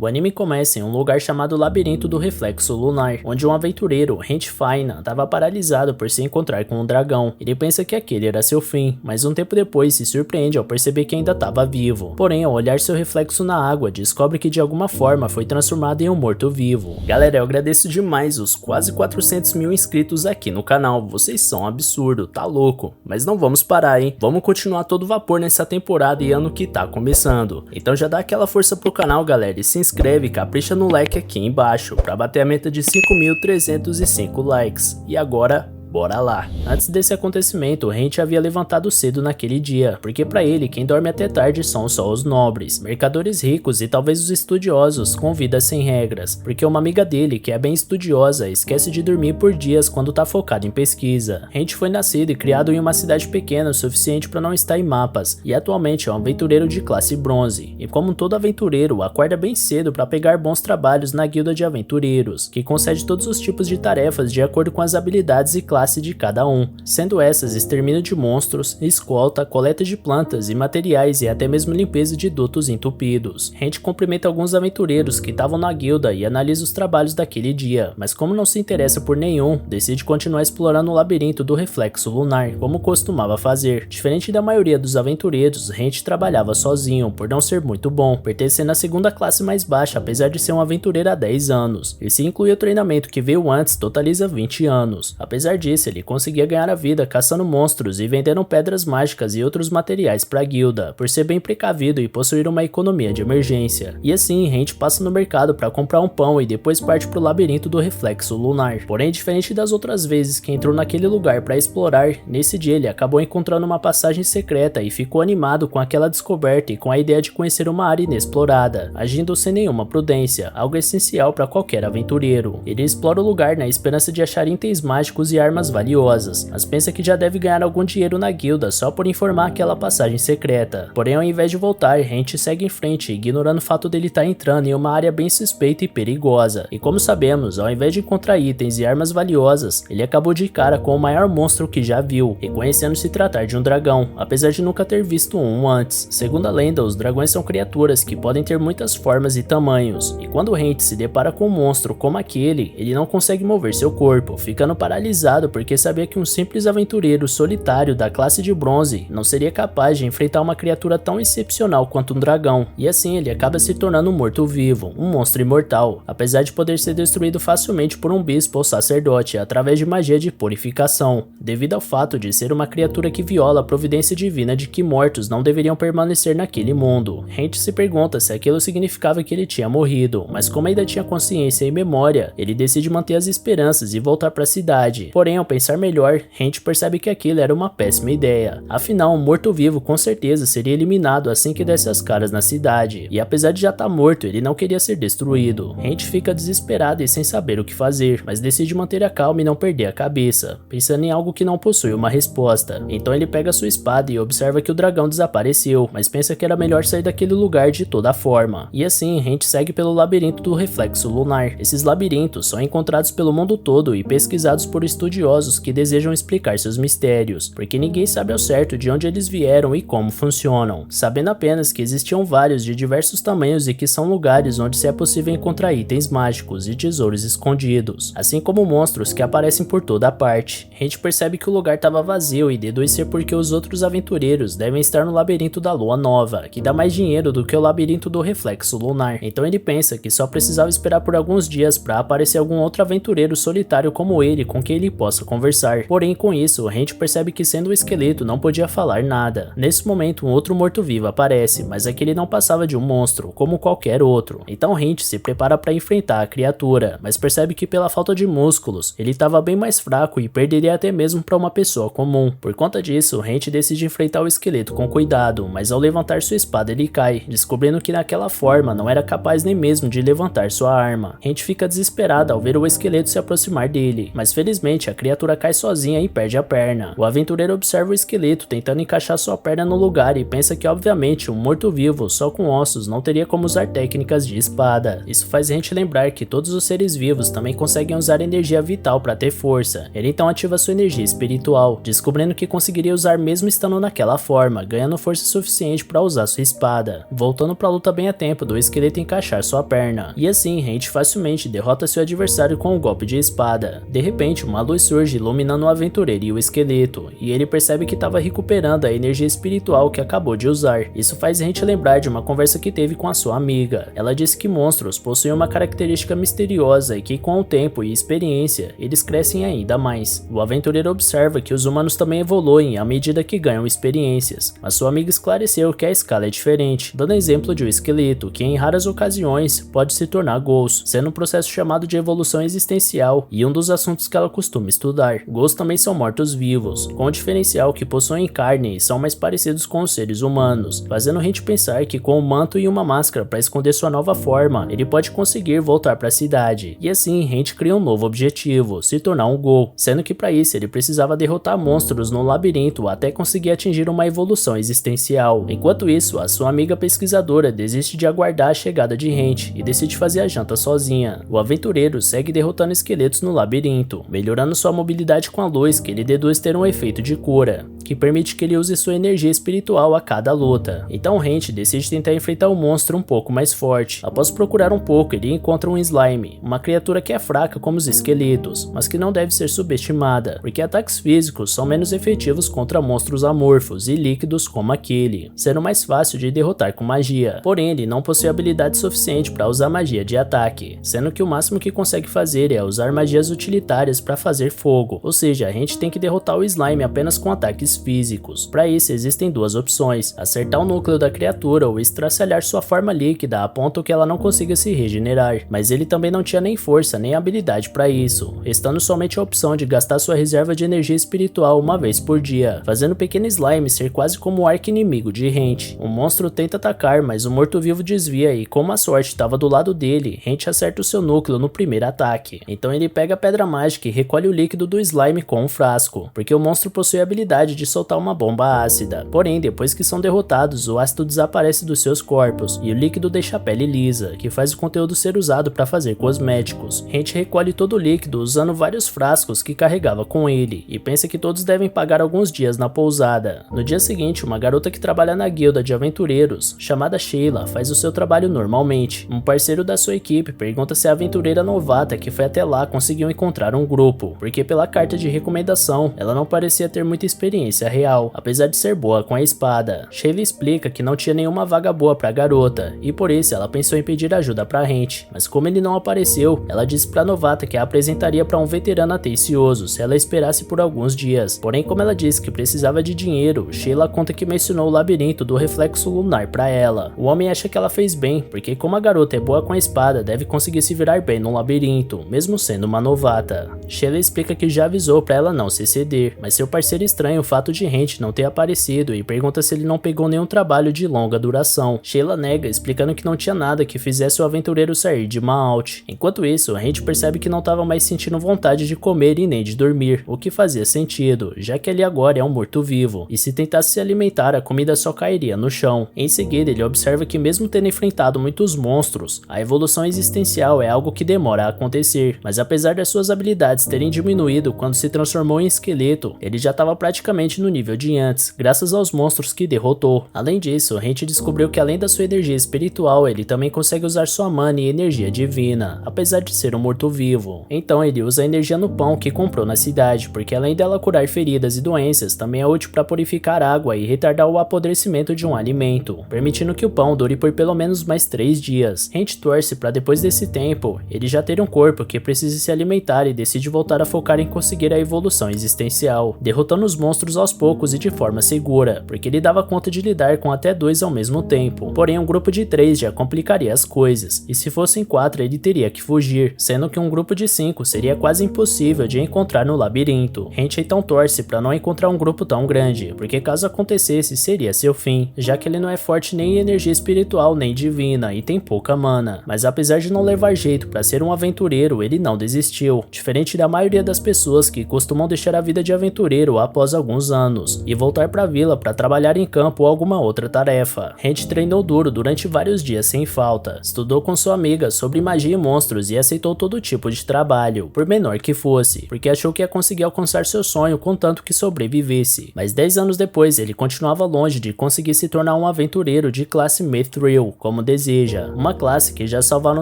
O anime começa em um lugar chamado Labirinto do Reflexo Lunar, onde um aventureiro, Faina, estava paralisado por se encontrar com um dragão. Ele pensa que aquele era seu fim, mas um tempo depois se surpreende ao perceber que ainda estava vivo. Porém, ao olhar seu reflexo na água, descobre que de alguma forma foi transformado em um morto-vivo. Galera, eu agradeço demais os quase 400 mil inscritos aqui no canal, vocês são um absurdo, tá louco? Mas não vamos parar, hein? Vamos continuar todo vapor nessa temporada e ano que tá começando. Então já dá aquela força pro canal, galera, e se inscreve, capricha no like aqui embaixo, pra bater a meta de 5.305 likes. E agora, bora lá. Antes desse acontecimento, o Rente havia levantado cedo naquele dia, porque para ele quem dorme até tarde são só os nobres, mercadores ricos e talvez os estudiosos com vidas sem regras, porque uma amiga dele, que é bem estudiosa, esquece de dormir por dias quando tá focado em pesquisa. Rente foi nascido e criado em uma cidade pequena o suficiente para não estar em mapas, e atualmente é um aventureiro de classe bronze, e como todo aventureiro, acorda bem cedo para pegar bons trabalhos na guilda de aventureiros, que concede todos os tipos de tarefas de acordo com as habilidades e classes de cada um, sendo essas extermínio de monstros, escolta, coleta de plantas e materiais e até mesmo limpeza de dutos entupidos. Rente cumprimenta alguns aventureiros que estavam na guilda e analisa os trabalhos daquele dia, mas como não se interessa por nenhum, decide continuar explorando o labirinto do reflexo lunar, como costumava fazer. Diferente da maioria dos aventureiros, Rente trabalhava sozinho, por não ser muito bom, pertencendo à segunda classe mais baixa, apesar de ser um aventureiro há 10 anos. E se incluir o treinamento que veio antes, totaliza 20 anos. Apesar disso, ele conseguia ganhar a vida caçando monstros e vendendo pedras mágicas e outros materiais para a guilda, por ser bem precavido e possuir uma economia de emergência. E assim, Rente passa no mercado para comprar um pão e depois parte para o labirinto do reflexo lunar. Porém, diferente das outras vezes que entrou naquele lugar para explorar, nesse dia ele acabou encontrando uma passagem secreta e ficou animado com aquela descoberta e com a ideia de conhecer uma área inexplorada, agindo sem nenhuma prudência, algo essencial para qualquer aventureiro. Ele explora o lugar na esperança de achar itens mágicos e armas valiosas, mas pensa que já deve ganhar algum dinheiro na guilda só por informar aquela passagem secreta. Porém, ao invés de voltar, Rente segue em frente, ignorando o fato dele estar entrando em uma área bem suspeita e perigosa. E como sabemos, ao invés de encontrar itens e armas valiosas, ele acabou de cara com o maior monstro que já viu, reconhecendo se tratar de um dragão, apesar de nunca ter visto um antes. Segundo a lenda, os dragões são criaturas que podem ter muitas formas e tamanhos, e quando Rente se depara com um monstro como aquele, ele não consegue mover seu corpo, ficando paralisado porque sabia que um simples aventureiro solitário da classe de bronze não seria capaz de enfrentar uma criatura tão excepcional quanto um dragão, e assim ele acaba se tornando um morto-vivo, um monstro imortal, apesar de poder ser destruído facilmente por um bispo ou sacerdote através de magia de purificação, devido ao fato de ser uma criatura que viola a providência divina de que mortos não deveriam permanecer naquele mundo. Rente se pergunta se aquilo significava que ele tinha morrido, mas como ainda tinha consciência e memória, ele decide manter as esperanças e voltar para a cidade. Porém, ao pensar melhor, Rente percebe que aquilo era uma péssima ideia. Afinal, um morto-vivo com certeza seria eliminado assim que desse as caras na cidade, e apesar de já estar morto, ele não queria ser destruído. Rente fica desesperado e sem saber o que fazer, mas decide manter a calma e não perder a cabeça, pensando em algo que não possui uma resposta. Então ele pega sua espada e observa que o dragão desapareceu, mas pensa que era melhor sair daquele lugar de toda forma. E assim, Rente segue pelo labirinto do reflexo lunar. Esses labirintos são encontrados pelo mundo todo e pesquisados por estudiosos que desejam explicar seus mistérios, porque ninguém sabe ao certo de onde eles vieram e como funcionam, sabendo apenas que existiam vários de diversos tamanhos e que são lugares onde se é possível encontrar itens mágicos e tesouros escondidos, assim como monstros que aparecem por toda a parte. Rente percebe que o lugar estava vazio e deduz ser porque os outros aventureiros devem estar no labirinto da lua nova, que dá mais dinheiro do que o labirinto do reflexo lunar. Então ele pensa que só precisava esperar por alguns dias para aparecer algum outro aventureiro solitário como ele com quem ele possa conversar. Porém, com isso, Rente percebe que sendo um esqueleto não podia falar nada. Nesse momento, um outro morto-vivo aparece, mas aquele não passava de um monstro, como qualquer outro. Então Rente se prepara para enfrentar a criatura, mas percebe que pela falta de músculos, ele estava bem mais fraco e perderia até mesmo para uma pessoa comum. Por conta disso, Rente decide enfrentar o esqueleto com cuidado, mas ao levantar sua espada ele cai, descobrindo que naquela forma não era capaz nem mesmo de levantar sua arma. Rente fica desesperada ao ver o esqueleto se aproximar dele, mas felizmente a criatura cai sozinha e perde a perna. O aventureiro observa o esqueleto tentando encaixar sua perna no lugar e pensa que obviamente um morto-vivo só com ossos não teria como usar técnicas de espada. Isso faz a gente lembrar que todos os seres vivos também conseguem usar energia vital para ter força. Ele então ativa sua energia espiritual, descobrindo que conseguiria usar mesmo estando naquela forma, ganhando força suficiente para usar sua espada, voltando para a luta bem a tempo do esqueleto encaixar sua perna. E assim, Rente facilmente derrota seu adversário com um golpe de espada. De repente, uma luz surge iluminando o aventureiro e o esqueleto, e ele percebe que estava recuperando a energia espiritual que acabou de usar. Isso faz a gente lembrar de uma conversa que teve com a sua amiga. Ela disse que monstros possuem uma característica misteriosa e que com o tempo e experiência, eles crescem ainda mais. O aventureiro observa que os humanos também evoluem à medida que ganham experiências, mas sua amiga esclareceu que a escala é diferente, dando exemplo de um esqueleto que em raras ocasiões pode se tornar Ghost, sendo um processo chamado de evolução existencial e um dos assuntos que ela costuma estudar. Ghosts também são mortos-vivos, com o diferencial que possuem carne e são mais parecidos com os seres humanos, fazendo a gente pensar que com um manto e uma máscara para esconder sua nova forma, ele pode conseguir voltar para a cidade. E assim, Rente cria um novo objetivo, se tornar um Ghoul, sendo que para isso ele precisava derrotar monstros no labirinto até conseguir atingir uma evolução existencial. Enquanto isso, a sua amiga pesquisadora desiste de aguardar a chegada de Rente e decide fazer a janta sozinha. O aventureiro segue derrotando esqueletos no labirinto, melhorando sua mobilidade com a luz que ele deduz ter um efeito de cura, que permite que ele use sua energia espiritual a cada luta. Então Rente decide tentar enfrentar o monstro um pouco mais forte. Após procurar um pouco, ele encontra um slime, uma criatura que é fraca como os esqueletos, mas que não deve ser subestimada, porque ataques físicos são menos efetivos contra monstros amorfos e líquidos como aquele, sendo mais fácil de derrotar com magia. Porém, ele não possui habilidade suficiente para usar magia de ataque, sendo que o máximo que consegue fazer é usar magias utilitárias para fazer fogo, ou seja, a gente tem que derrotar o slime apenas com ataques físicos. Para isso existem duas opções: acertar o núcleo da criatura ou estraçalhar sua forma líquida a ponto que ela não consiga se regenerar, mas ele também não tinha nem força nem habilidade para isso, restando somente a opção de gastar sua reserva de energia espiritual uma vez por dia, fazendo o pequeno slime ser quase como o arqui-inimigo de Rente. O monstro tenta atacar, mas o morto-vivo desvia e como a sorte estava do lado dele, Rente acerta o seu núcleo no primeiro ataque. Então ele pega a pedra mágica e recolhe o líquido do slime com um frasco, porque o monstro possui a habilidade de soltar uma bomba ácida. Porém, depois que são derrotados, o ácido desaparece dos seus corpos e o líquido deixa a pele lisa, que faz o conteúdo ser usado para fazer cosméticos. Rente recolhe todo o líquido usando vários frascos que carregava com ele e pensa que todos devem pagar alguns dias na pousada. No dia seguinte, uma garota que trabalha na guilda de aventureiros, chamada Sheila, faz o seu trabalho normalmente. Um parceiro da sua equipe pergunta se a aventureira novata que foi até lá conseguiu encontrar um grupo, porque pela carta de recomendação, ela não parecia ter muita experiência real, apesar de ser boa com a espada. Sheila explica que não tinha nenhuma vaga boa pra garota, e por isso ela pensou em pedir ajuda pra Rente, mas como ele não apareceu, ela disse pra novata que a apresentaria pra um veterano atencioso se ela esperasse por alguns dias. Porém, como ela disse que precisava de dinheiro, Sheila conta que mencionou o labirinto do reflexo lunar pra ela. O homem acha que ela fez bem, porque como a garota é boa com a espada, deve conseguir se virar bem no labirinto, mesmo sendo uma novata. Sheila explica que já avisou pra ela não se exceder, mas seu parceiro estranha o fato de Rente não ter aparecido e pergunta se ele não pegou nenhum trabalho de longa duração. Sheila nega, explicando que não tinha nada que fizesse o aventureiro sair de Maalt. Enquanto isso, Rente percebe que não estava mais sentindo vontade de comer e nem de dormir, o que fazia sentido, já que ele agora é um morto-vivo, e se tentasse se alimentar, a comida só cairia no chão. Em seguida, ele observa que mesmo tendo enfrentado muitos monstros, a evolução existencial é algo que demora a acontecer, mas apesar das suas habilidades terem diminuído quando se transformou em esqueleto, ele já estava praticamente no nível de antes, graças aos monstros que derrotou. Além disso, Rente descobriu que além da sua energia espiritual, ele também consegue usar sua mana e energia divina, apesar de ser um morto-vivo. Então ele usa a energia no pão que comprou na cidade, porque além dela curar feridas e doenças, também é útil para purificar água e retardar o apodrecimento de um alimento, permitindo que o pão dure por pelo menos mais 3 dias. Rente torce para depois desse tempo, ele já ter um corpo que precise se alimentar e decide voltar a focar em conseguir a evolução existencial, derrotando os monstros aos poucos e de forma segura, porque ele dava conta de lidar com até 2 ao mesmo tempo. Porém, um grupo de 3 já complicaria as coisas, e se fossem 4 ele teria que fugir, sendo que um grupo de 5 seria quase impossível de encontrar no labirinto. Hent então torce para não encontrar um grupo tão grande, porque caso acontecesse seria seu fim, já que ele não é forte nem em energia espiritual nem divina e tem pouca mana. Mas apesar de não levar jeito para ser um aventureiro, ele não desistiu, diferente da maioria das pessoas que costumam deixar a vida de aventureiro após alguns anos e voltar para a vila para trabalhar em campo ou alguma outra tarefa. Hent treinou duro durante vários dias sem falta, estudou com sua amiga sobre magia e monstros e aceitou todo tipo de trabalho, por menor que fosse, porque achou que ia conseguir alcançar seu sonho contanto que sobrevivesse. Mas 10 anos depois ele continuava longe de conseguir se tornar um aventureiro de classe Mithril, como deseja, uma classe que já salvaram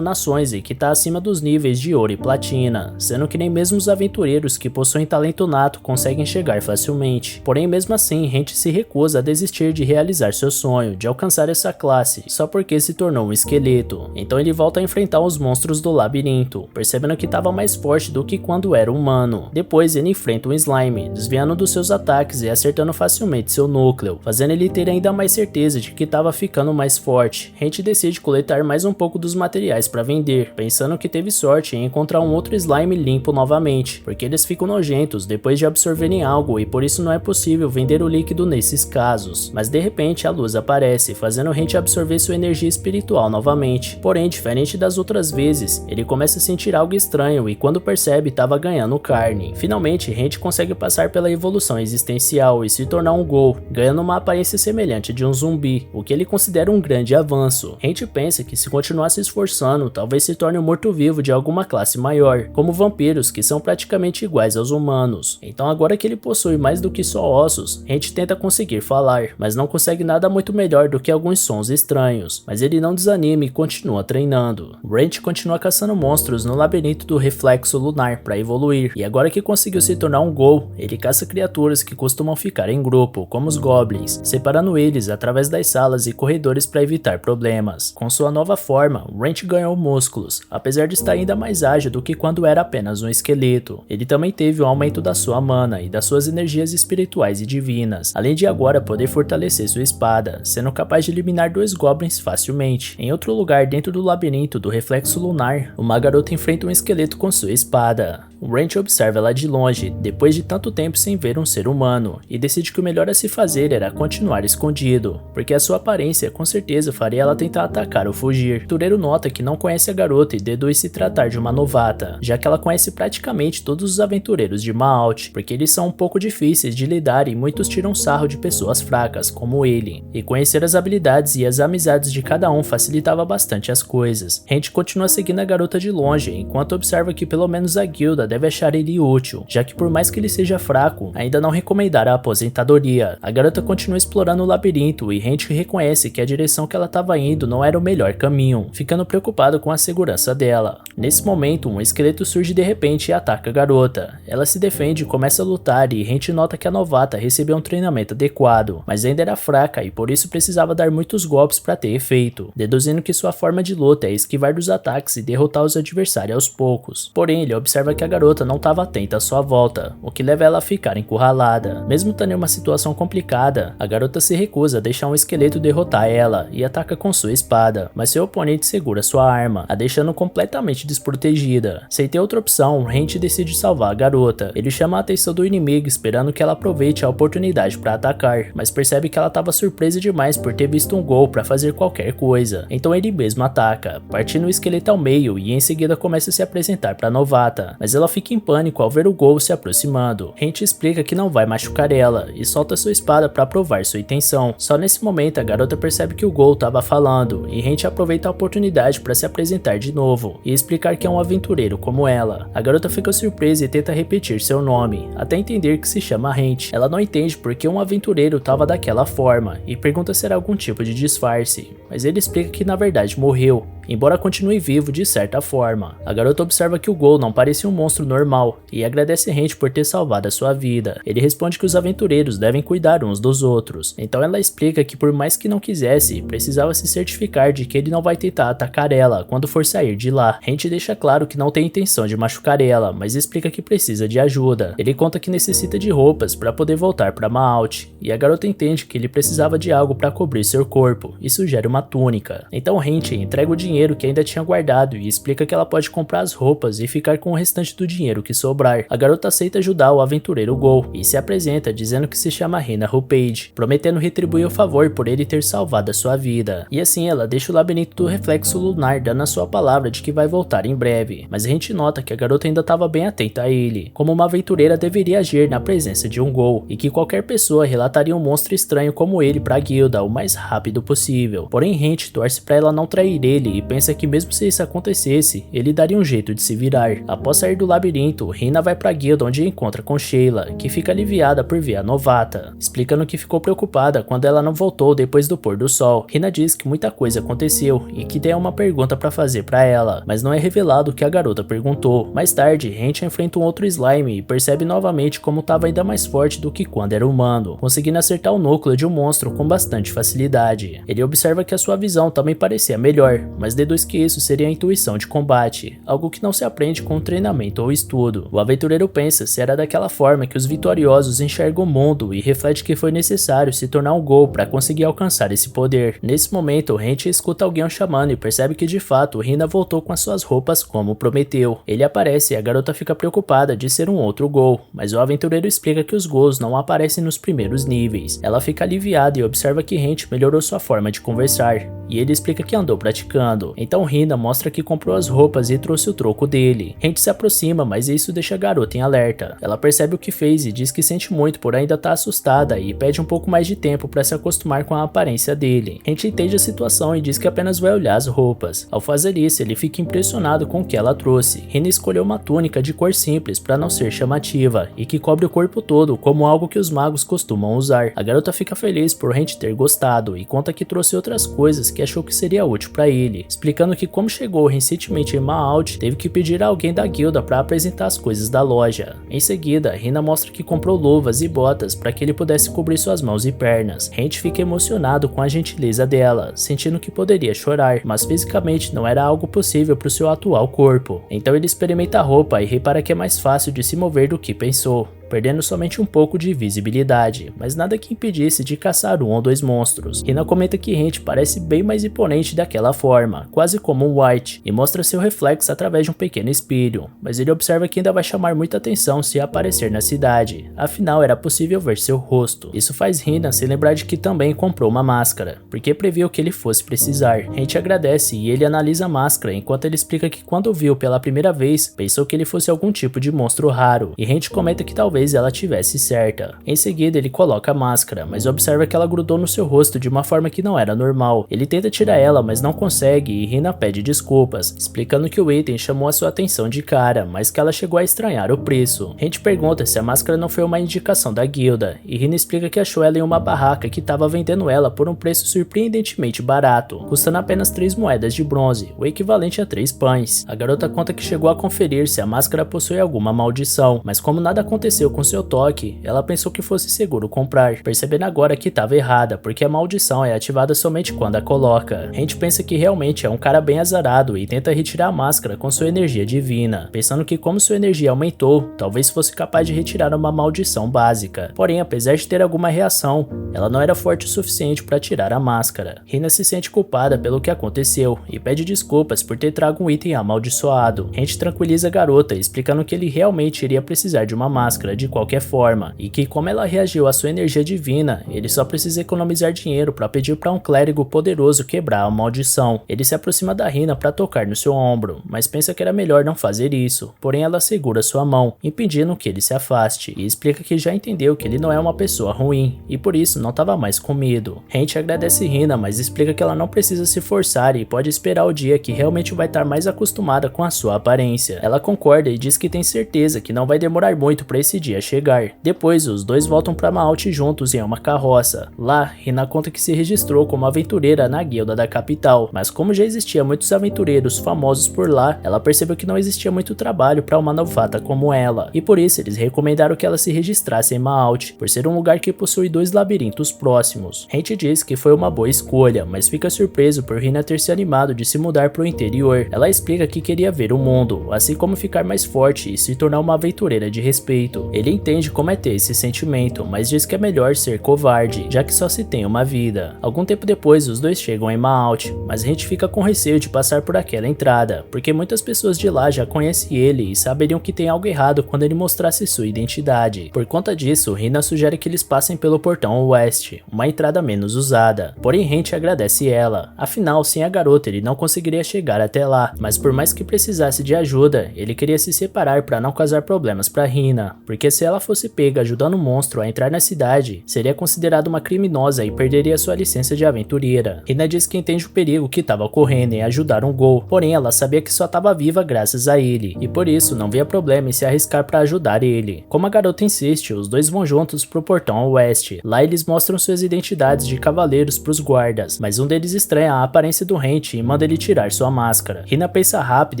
nações e que está acima dos níveis de ouro e platina, sendo que nem mesmo os aventureiros que possuem talento nato conseguem chegar facilmente. Porém, mesmo assim, Hent se recusa a desistir de realizar seu sonho de alcançar essa classe, só porque se tornou um esqueleto. Então ele volta a enfrentar os monstros do labirinto, percebendo que estava mais forte do que quando era humano. Depois ele enfrenta um slime, desviando dos seus ataques e acertando facilmente seu núcleo, fazendo ele ter ainda mais certeza de que estava ficando mais forte. Hent decide coletar mais um pouco dos materiais para vender, pensando que teve sorte em encontrar um outro slime limpo novamente, porque eles ficam nojentos depois de absorverem algo e por isso não é possível vender o líquido nesses casos. Mas de repente a luz aparece, fazendo Hent absorver sua energia espiritual novamente. Porém, diferente das outras vezes, ele começa a sentir algo estranho e quando percebe estava ganhando carne. Finalmente, Hent consegue passar pela evolução existencial e se tornar um ghoul, ganhando uma aparência semelhante de um zumbi, o que ele considera um grande avanço. Hent pensa que se continuar se esforçando, talvez se torne um morto-vivo de alguma classe maior, como vampiros que são praticamente iguais aos humanos. Então agora que ele possui mais do que só ossos, Hent tenta conseguir falar, mas não consegue nada muito melhor do que alguns sons estranhos, mas ele não desanima e continua treinando. Hent continua caçando monstros no labirinto do reflexo lunar para evoluir, e agora que conseguiu se tornar um ghoul, ele caça criaturas que costumam ficar em grupo, como os goblins, separando eles através das salas e corredores para evitar problemas. Com sua nova forma, Hent ganhou músculos, apesar de estar ainda mais ágil do que quando era apenas um esqueleto. Ele também teve um aumento da sua mana e das suas energias espirituais e divinas, além de agora poder fortalecer sua espada, sendo capaz de eliminar 2 goblins facilmente. Em outro lugar dentro do labirinto do reflexo lunar, uma garota enfrenta um esqueleto com sua espada. Hent observa ela de longe, depois de tanto tempo sem ver um ser humano, e decide que o melhor a se fazer era continuar escondido, porque a sua aparência com certeza faria ela tentar atacar ou fugir. O aventureiro nota que não conhece a garota e deduz se tratar de uma novata, já que ela conhece praticamente todos os aventureiros de Maalt, porque eles são um pouco difíceis de lidar e muitos tiram sarro de pessoas fracas, como ele. E conhecer as habilidades e as amizades de cada um facilitava bastante as coisas. Hent continua seguindo a garota de longe, enquanto observa que pelo menos a guilda deve achar ele útil, já que por mais que ele seja fraco, ainda não recomendará a aposentadoria. A garota continua explorando o labirinto e Hent reconhece que a direção que ela estava indo não era o melhor caminho, ficando preocupado com a segurança dela. Nesse momento, um esqueleto surge de repente e ataca a garota. Ela se defende e começa a lutar e Hent nota que a novata recebeu um treinamento adequado, mas ainda era fraca e por isso precisava dar muitos golpes para ter efeito, deduzindo que sua forma de luta é esquivar dos ataques e derrotar os adversários aos poucos. Porém, ele observa que a garota não estava atenta à sua volta, o que leva ela a ficar encurralada. Mesmo estando em uma situação complicada, a garota se recusa a deixar um esqueleto derrotar ela e ataca com sua espada, mas seu oponente segura sua arma, a deixando completamente desprotegida. Sem ter outra opção, Hent decide salvar a garota. Ele chama a atenção do inimigo esperando que ela aproveite a oportunidade para atacar, mas percebe que ela estava surpresa demais por ter visto um ghoul para fazer qualquer coisa. Então ele mesmo ataca, partindo o esqueleto ao meio e em seguida começa a se apresentar para a novata, mas ela fica em pânico ao ver o ghoul se aproximando. Hent explica que não vai machucar ela e solta sua espada para provar sua intenção. Só nesse momento a garota percebe que o ghoul estava falando e Hent aproveita a oportunidade para se apresentar de novo e explicar que é um aventureiro como ela. A garota fica surpresa e tenta repetir seu nome, até entender que se chama Hent. Ela não entende porque um aventureiro estava daquela forma e pergunta se era algum tipo de disfarce. mas ele explica que na verdade morreu, embora continue vivo de certa forma. A garota observa que o Gol não parecia um monstro normal e agradece Hent por ter salvado a sua vida. Ele responde que os aventureiros devem cuidar uns dos outros, então ela explica que por mais que não quisesse, precisava se certificar de que ele não vai tentar atacar ela quando for sair de lá. Hent deixa claro que não tem intenção de machucar ela, mas explica que precisa de ajuda. Ele conta que necessita de roupas para poder voltar para Maalt, e a garota entende que ele precisava de algo para cobrir seu corpo e sugere uma túnica. Então Hent entrega o dinheiro que ainda tinha guardado e explica que ela pode comprar as roupas e ficar com o restante do dinheiro que sobrar. A garota aceita ajudar o aventureiro Gol e se apresenta dizendo que se chama Rena Roupaige, prometendo retribuir o favor por ele ter salvado a sua vida. E assim ela deixa o labirinto do reflexo lunar, dando a sua palavra de que vai voltar em breve, mas a gente nota que a garota ainda estava bem atenta a ele, como uma aventureira deveria agir na presença de um Gol, e que qualquer pessoa relataria um monstro estranho como ele para a guilda o mais rápido possível. Porém Hent torce para ela não trair ele e pensa que mesmo se isso acontecesse, ele daria um jeito de se virar. Após sair do labirinto, Rina vai para a guilda onde encontra com Sheila, que fica aliviada por ver a novata, explicando que ficou preocupada quando ela não voltou depois do pôr do sol. Rina diz que muita coisa aconteceu e que tem uma pergunta para fazer para ela, mas não é revelado o que a garota perguntou. Mais tarde, Hent enfrenta um outro slime e percebe novamente como estava ainda mais forte do que quando era humano, conseguindo acertar o núcleo de um monstro com bastante facilidade. Ele observa que a sua visão também parecia melhor, mas deduz que isso seria a intuição de combate, algo que não se aprende com treinamento ou estudo. O aventureiro pensa se era daquela forma que os vitoriosos enxergam o mundo e reflete que foi necessário se tornar um Gol para conseguir alcançar esse poder. Nesse momento, Hent escuta alguém o chamando e percebe que de fato Rina voltou com as suas roupas como prometeu. Ele aparece e a garota fica preocupada de ser um outro Gol, mas o aventureiro explica que os Gols não aparecem nos primeiros níveis. Ela fica aliviada e observa que Hent melhorou sua forma de conversar, e ele explica que andou praticando. Então Rina mostra que comprou as roupas e trouxe o troco dele. Hent se aproxima, mas isso deixa a garota em alerta. Ela percebe o que fez e diz que sente muito por ainda estar assustada e pede um pouco mais de tempo para se acostumar com a aparência dele. Hent entende a situação e diz que apenas vai olhar as roupas. Ao fazer isso, ele fica impressionado com o que ela trouxe. Rina escolheu uma túnica de cor simples para não ser chamativa e que cobre o corpo todo, como algo que os magos costumam usar. A garota fica feliz por Hent ter gostado e conta que trouxe outras coisas que achou que seria útil para ele, explicando que como chegou recentemente em Maalt, teve que pedir a alguém da guilda para apresentar as coisas da loja. Em seguida, Rina mostra que comprou luvas e botas para que ele pudesse cobrir suas mãos e pernas. Hent fica emocionado com a gentileza dela, sentindo que poderia chorar, mas fisicamente não era algo possível para o seu atual corpo. Então ele experimenta a roupa e repara que é mais fácil de se mover do que pensou, perdendo somente um pouco de visibilidade, mas nada que impedisse de caçar um ou dois monstros. Rina comenta que Hent parece bem mais imponente daquela forma, quase como um White, e mostra seu reflexo através de um pequeno espelho, mas ele observa que ainda vai chamar muita atenção se aparecer na cidade, afinal era possível ver seu rosto. Isso faz Rina se lembrar de que também comprou uma máscara, porque previu que ele fosse precisar. Hent agradece e ele analisa a máscara, enquanto ele explica que quando viu pela primeira vez, pensou que ele fosse algum tipo de monstro raro, e Hent comenta que talvez ela tivesse certa. Em seguida ele coloca a máscara, mas observa que ela grudou no seu rosto de uma forma que não era normal. Ele tenta tirar ela, mas não consegue e Rina pede desculpas, explicando que o item chamou a sua atenção de cara, mas que ela chegou a estranhar o preço. Hent pergunta se a máscara não foi uma indicação da guilda, e Rina explica que achou ela em uma barraca que estava vendendo ela por um preço surpreendentemente barato, custando apenas 3 moedas de bronze, o equivalente a 3 pães. A garota conta que chegou a conferir se a máscara possui alguma maldição, mas como nada aconteceu com seu toque, ela pensou que fosse seguro comprar, percebendo agora que estava errada, porque a maldição é ativada somente quando a coloca. Hent pensa que realmente é um cara bem azarado e tenta retirar a máscara com sua energia divina, pensando que como sua energia aumentou, talvez fosse capaz de retirar uma maldição básica. Porém, apesar de ter alguma reação, ela não era forte o suficiente para tirar a máscara. Rina se sente culpada pelo que aconteceu e pede desculpas por ter trago um item amaldiçoado. Hent tranquiliza a garota, explicando que ele realmente iria precisar de uma máscara de qualquer forma, e que como ela reagiu à sua energia divina, ele só precisa economizar dinheiro para pedir para um clérigo poderoso quebrar a maldição. Ele se aproxima da Rina para tocar no seu ombro, mas pensa que era melhor não fazer isso, porém ela segura sua mão, impedindo que ele se afaste, e explica que já entendeu que ele não é uma pessoa ruim, e por isso não estava mais com medo. Hent agradece Rina, mas explica que ela não precisa se forçar e pode esperar o dia que realmente vai estar mais acostumada com a sua aparência. Ela concorda e diz que tem certeza que não vai demorar muito para esse dia podia chegar. Depois, os dois voltam para Malt juntos em uma carroça. Lá, Rina conta que se registrou como aventureira na guilda da capital, mas como já existia muitos aventureiros famosos por lá, ela percebeu que não existia muito trabalho para uma novata como ela, e por isso eles recomendaram que ela se registrasse em Malt, por ser um lugar que possui 2 labirintos próximos. Hent diz que foi uma boa escolha, mas fica surpreso por Rina ter se animado de se mudar para o interior. Ela explica que queria ver o mundo, assim como ficar mais forte e se tornar uma aventureira de respeito. Ele entende como é ter esse sentimento, mas diz que é melhor ser covarde, já que só se tem uma vida. Algum tempo depois, os dois chegam em Malt, mas Hent fica com receio de passar por aquela entrada, porque muitas pessoas de lá já conhecem ele e saberiam que tem algo errado quando ele mostrasse sua identidade. Por conta disso, Rina sugere que eles passem pelo portão oeste, uma entrada menos usada. Porém, Hent agradece ela, afinal, sem a garota ele não conseguiria chegar até lá, mas por mais que precisasse de ajuda, ele queria se separar para não causar problemas para Rina, porque se ela fosse pega ajudando o monstro a entrar na cidade, seria considerada uma criminosa e perderia sua licença de aventureira. Rina diz que entende o perigo que estava correndo em ajudar um Gol, porém ela sabia que só estava viva graças a ele, e por isso não via problema em se arriscar para ajudar ele. Como a garota insiste, os dois vão juntos pro portão oeste. Lá eles mostram suas identidades de cavaleiros pros guardas, mas um deles estranha a aparência do Hent e manda ele tirar sua máscara. Rina pensa rápido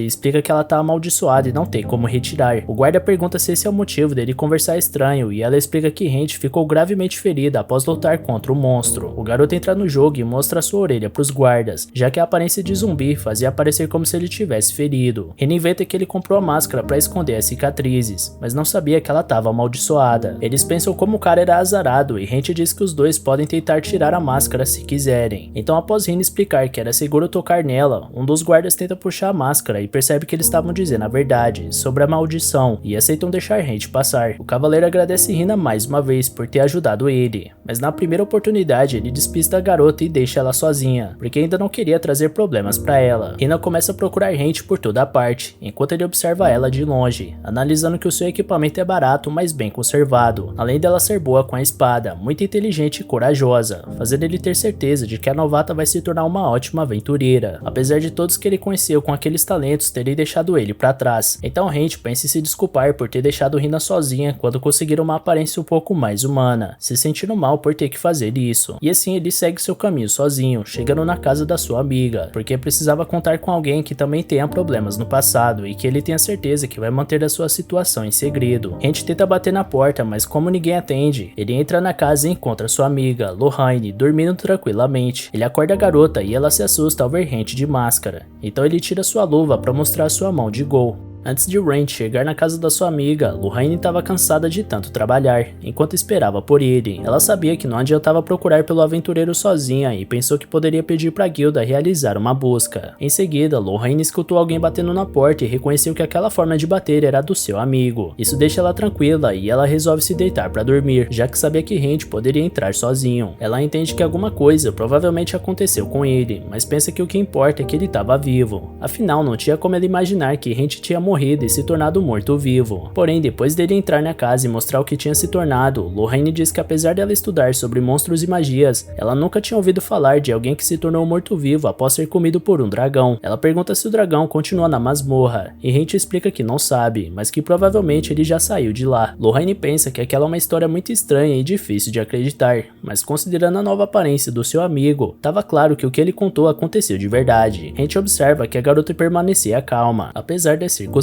e explica que ela tá amaldiçoada e não tem como retirar. O guarda pergunta se esse é o motivo dele conversar estranho e ela explica que Hent ficou gravemente ferida após lutar contra o monstro. O garoto entra no jogo e mostra sua orelha pros guardas, já que a aparência de zumbi fazia parecer como se ele tivesse ferido. Rina inventa que ele comprou a máscara para esconder as cicatrizes, mas não sabia que ela estava amaldiçoada. Eles pensam como o cara era azarado e Hent diz que os dois podem tentar tirar a máscara se quiserem. Então, após Rina explicar que era seguro tocar nela, um dos guardas tenta puxar a máscara e percebe que eles estavam dizendo a verdade sobre a maldição e aceitam deixar Hent passar. O cavaleiro agradece Rina mais uma vez por ter ajudado ele, mas na primeira oportunidade ele despista a garota e deixa ela sozinha, porque ainda não queria trazer problemas para ela. Rina começa a procurar Hent por toda a parte, enquanto ele observa ela de longe, analisando que o seu equipamento é barato, mas bem conservado, além dela ser boa com a espada, muito inteligente e corajosa, fazendo ele ter certeza de que a novata vai se tornar uma ótima aventureira, apesar de todos que ele conheceu com aqueles talentos terem deixado ele para trás. Então Hent pensa em se desculpar por ter deixado Rina sozinha quando conseguiram uma aparência um pouco mais humana, se sentindo mal por ter que fazer isso. E assim ele segue seu caminho sozinho, chegando na casa da sua amiga, porque precisava contar com alguém que também tenha problemas no passado e que ele tenha certeza que vai manter a sua situação em segredo. Hent tenta bater na porta, mas como ninguém atende, ele entra na casa e encontra sua amiga, Lorraine, dormindo tranquilamente. Ele acorda a garota e ela se assusta ao ver Hent de máscara, então ele tira sua luva para mostrar sua mão de Gol. Antes de Hent chegar na casa da sua amiga, Lorraine estava cansada de tanto trabalhar, enquanto esperava por ele. Ela sabia que não adiantava procurar pelo aventureiro sozinha e pensou que poderia pedir para a guilda realizar uma busca. Em seguida, Lorraine escutou alguém batendo na porta e reconheceu que aquela forma de bater era do seu amigo. Isso deixa ela tranquila e ela resolve se deitar para dormir, já que sabia que Hent poderia entrar sozinho. Ela entende que alguma coisa provavelmente aconteceu com ele, mas pensa que o que importa é que ele estava vivo. Afinal, não tinha como ela imaginar que Hent tinha morrido e se tornado morto-vivo. Porém, depois dele entrar na casa e mostrar o que tinha se tornado, Lorraine diz que apesar dela estudar sobre monstros e magias, ela nunca tinha ouvido falar de alguém que se tornou morto-vivo após ser comido por um dragão. Ela pergunta se o dragão continua na masmorra, e Hent explica que não sabe, mas que provavelmente ele já saiu de lá. Lorraine pensa que aquela é uma história muito estranha e difícil de acreditar, mas considerando a nova aparência do seu amigo, estava claro que o que ele contou aconteceu de verdade. Hent observa que a garota permanecia calma, apesar das circunstâncias,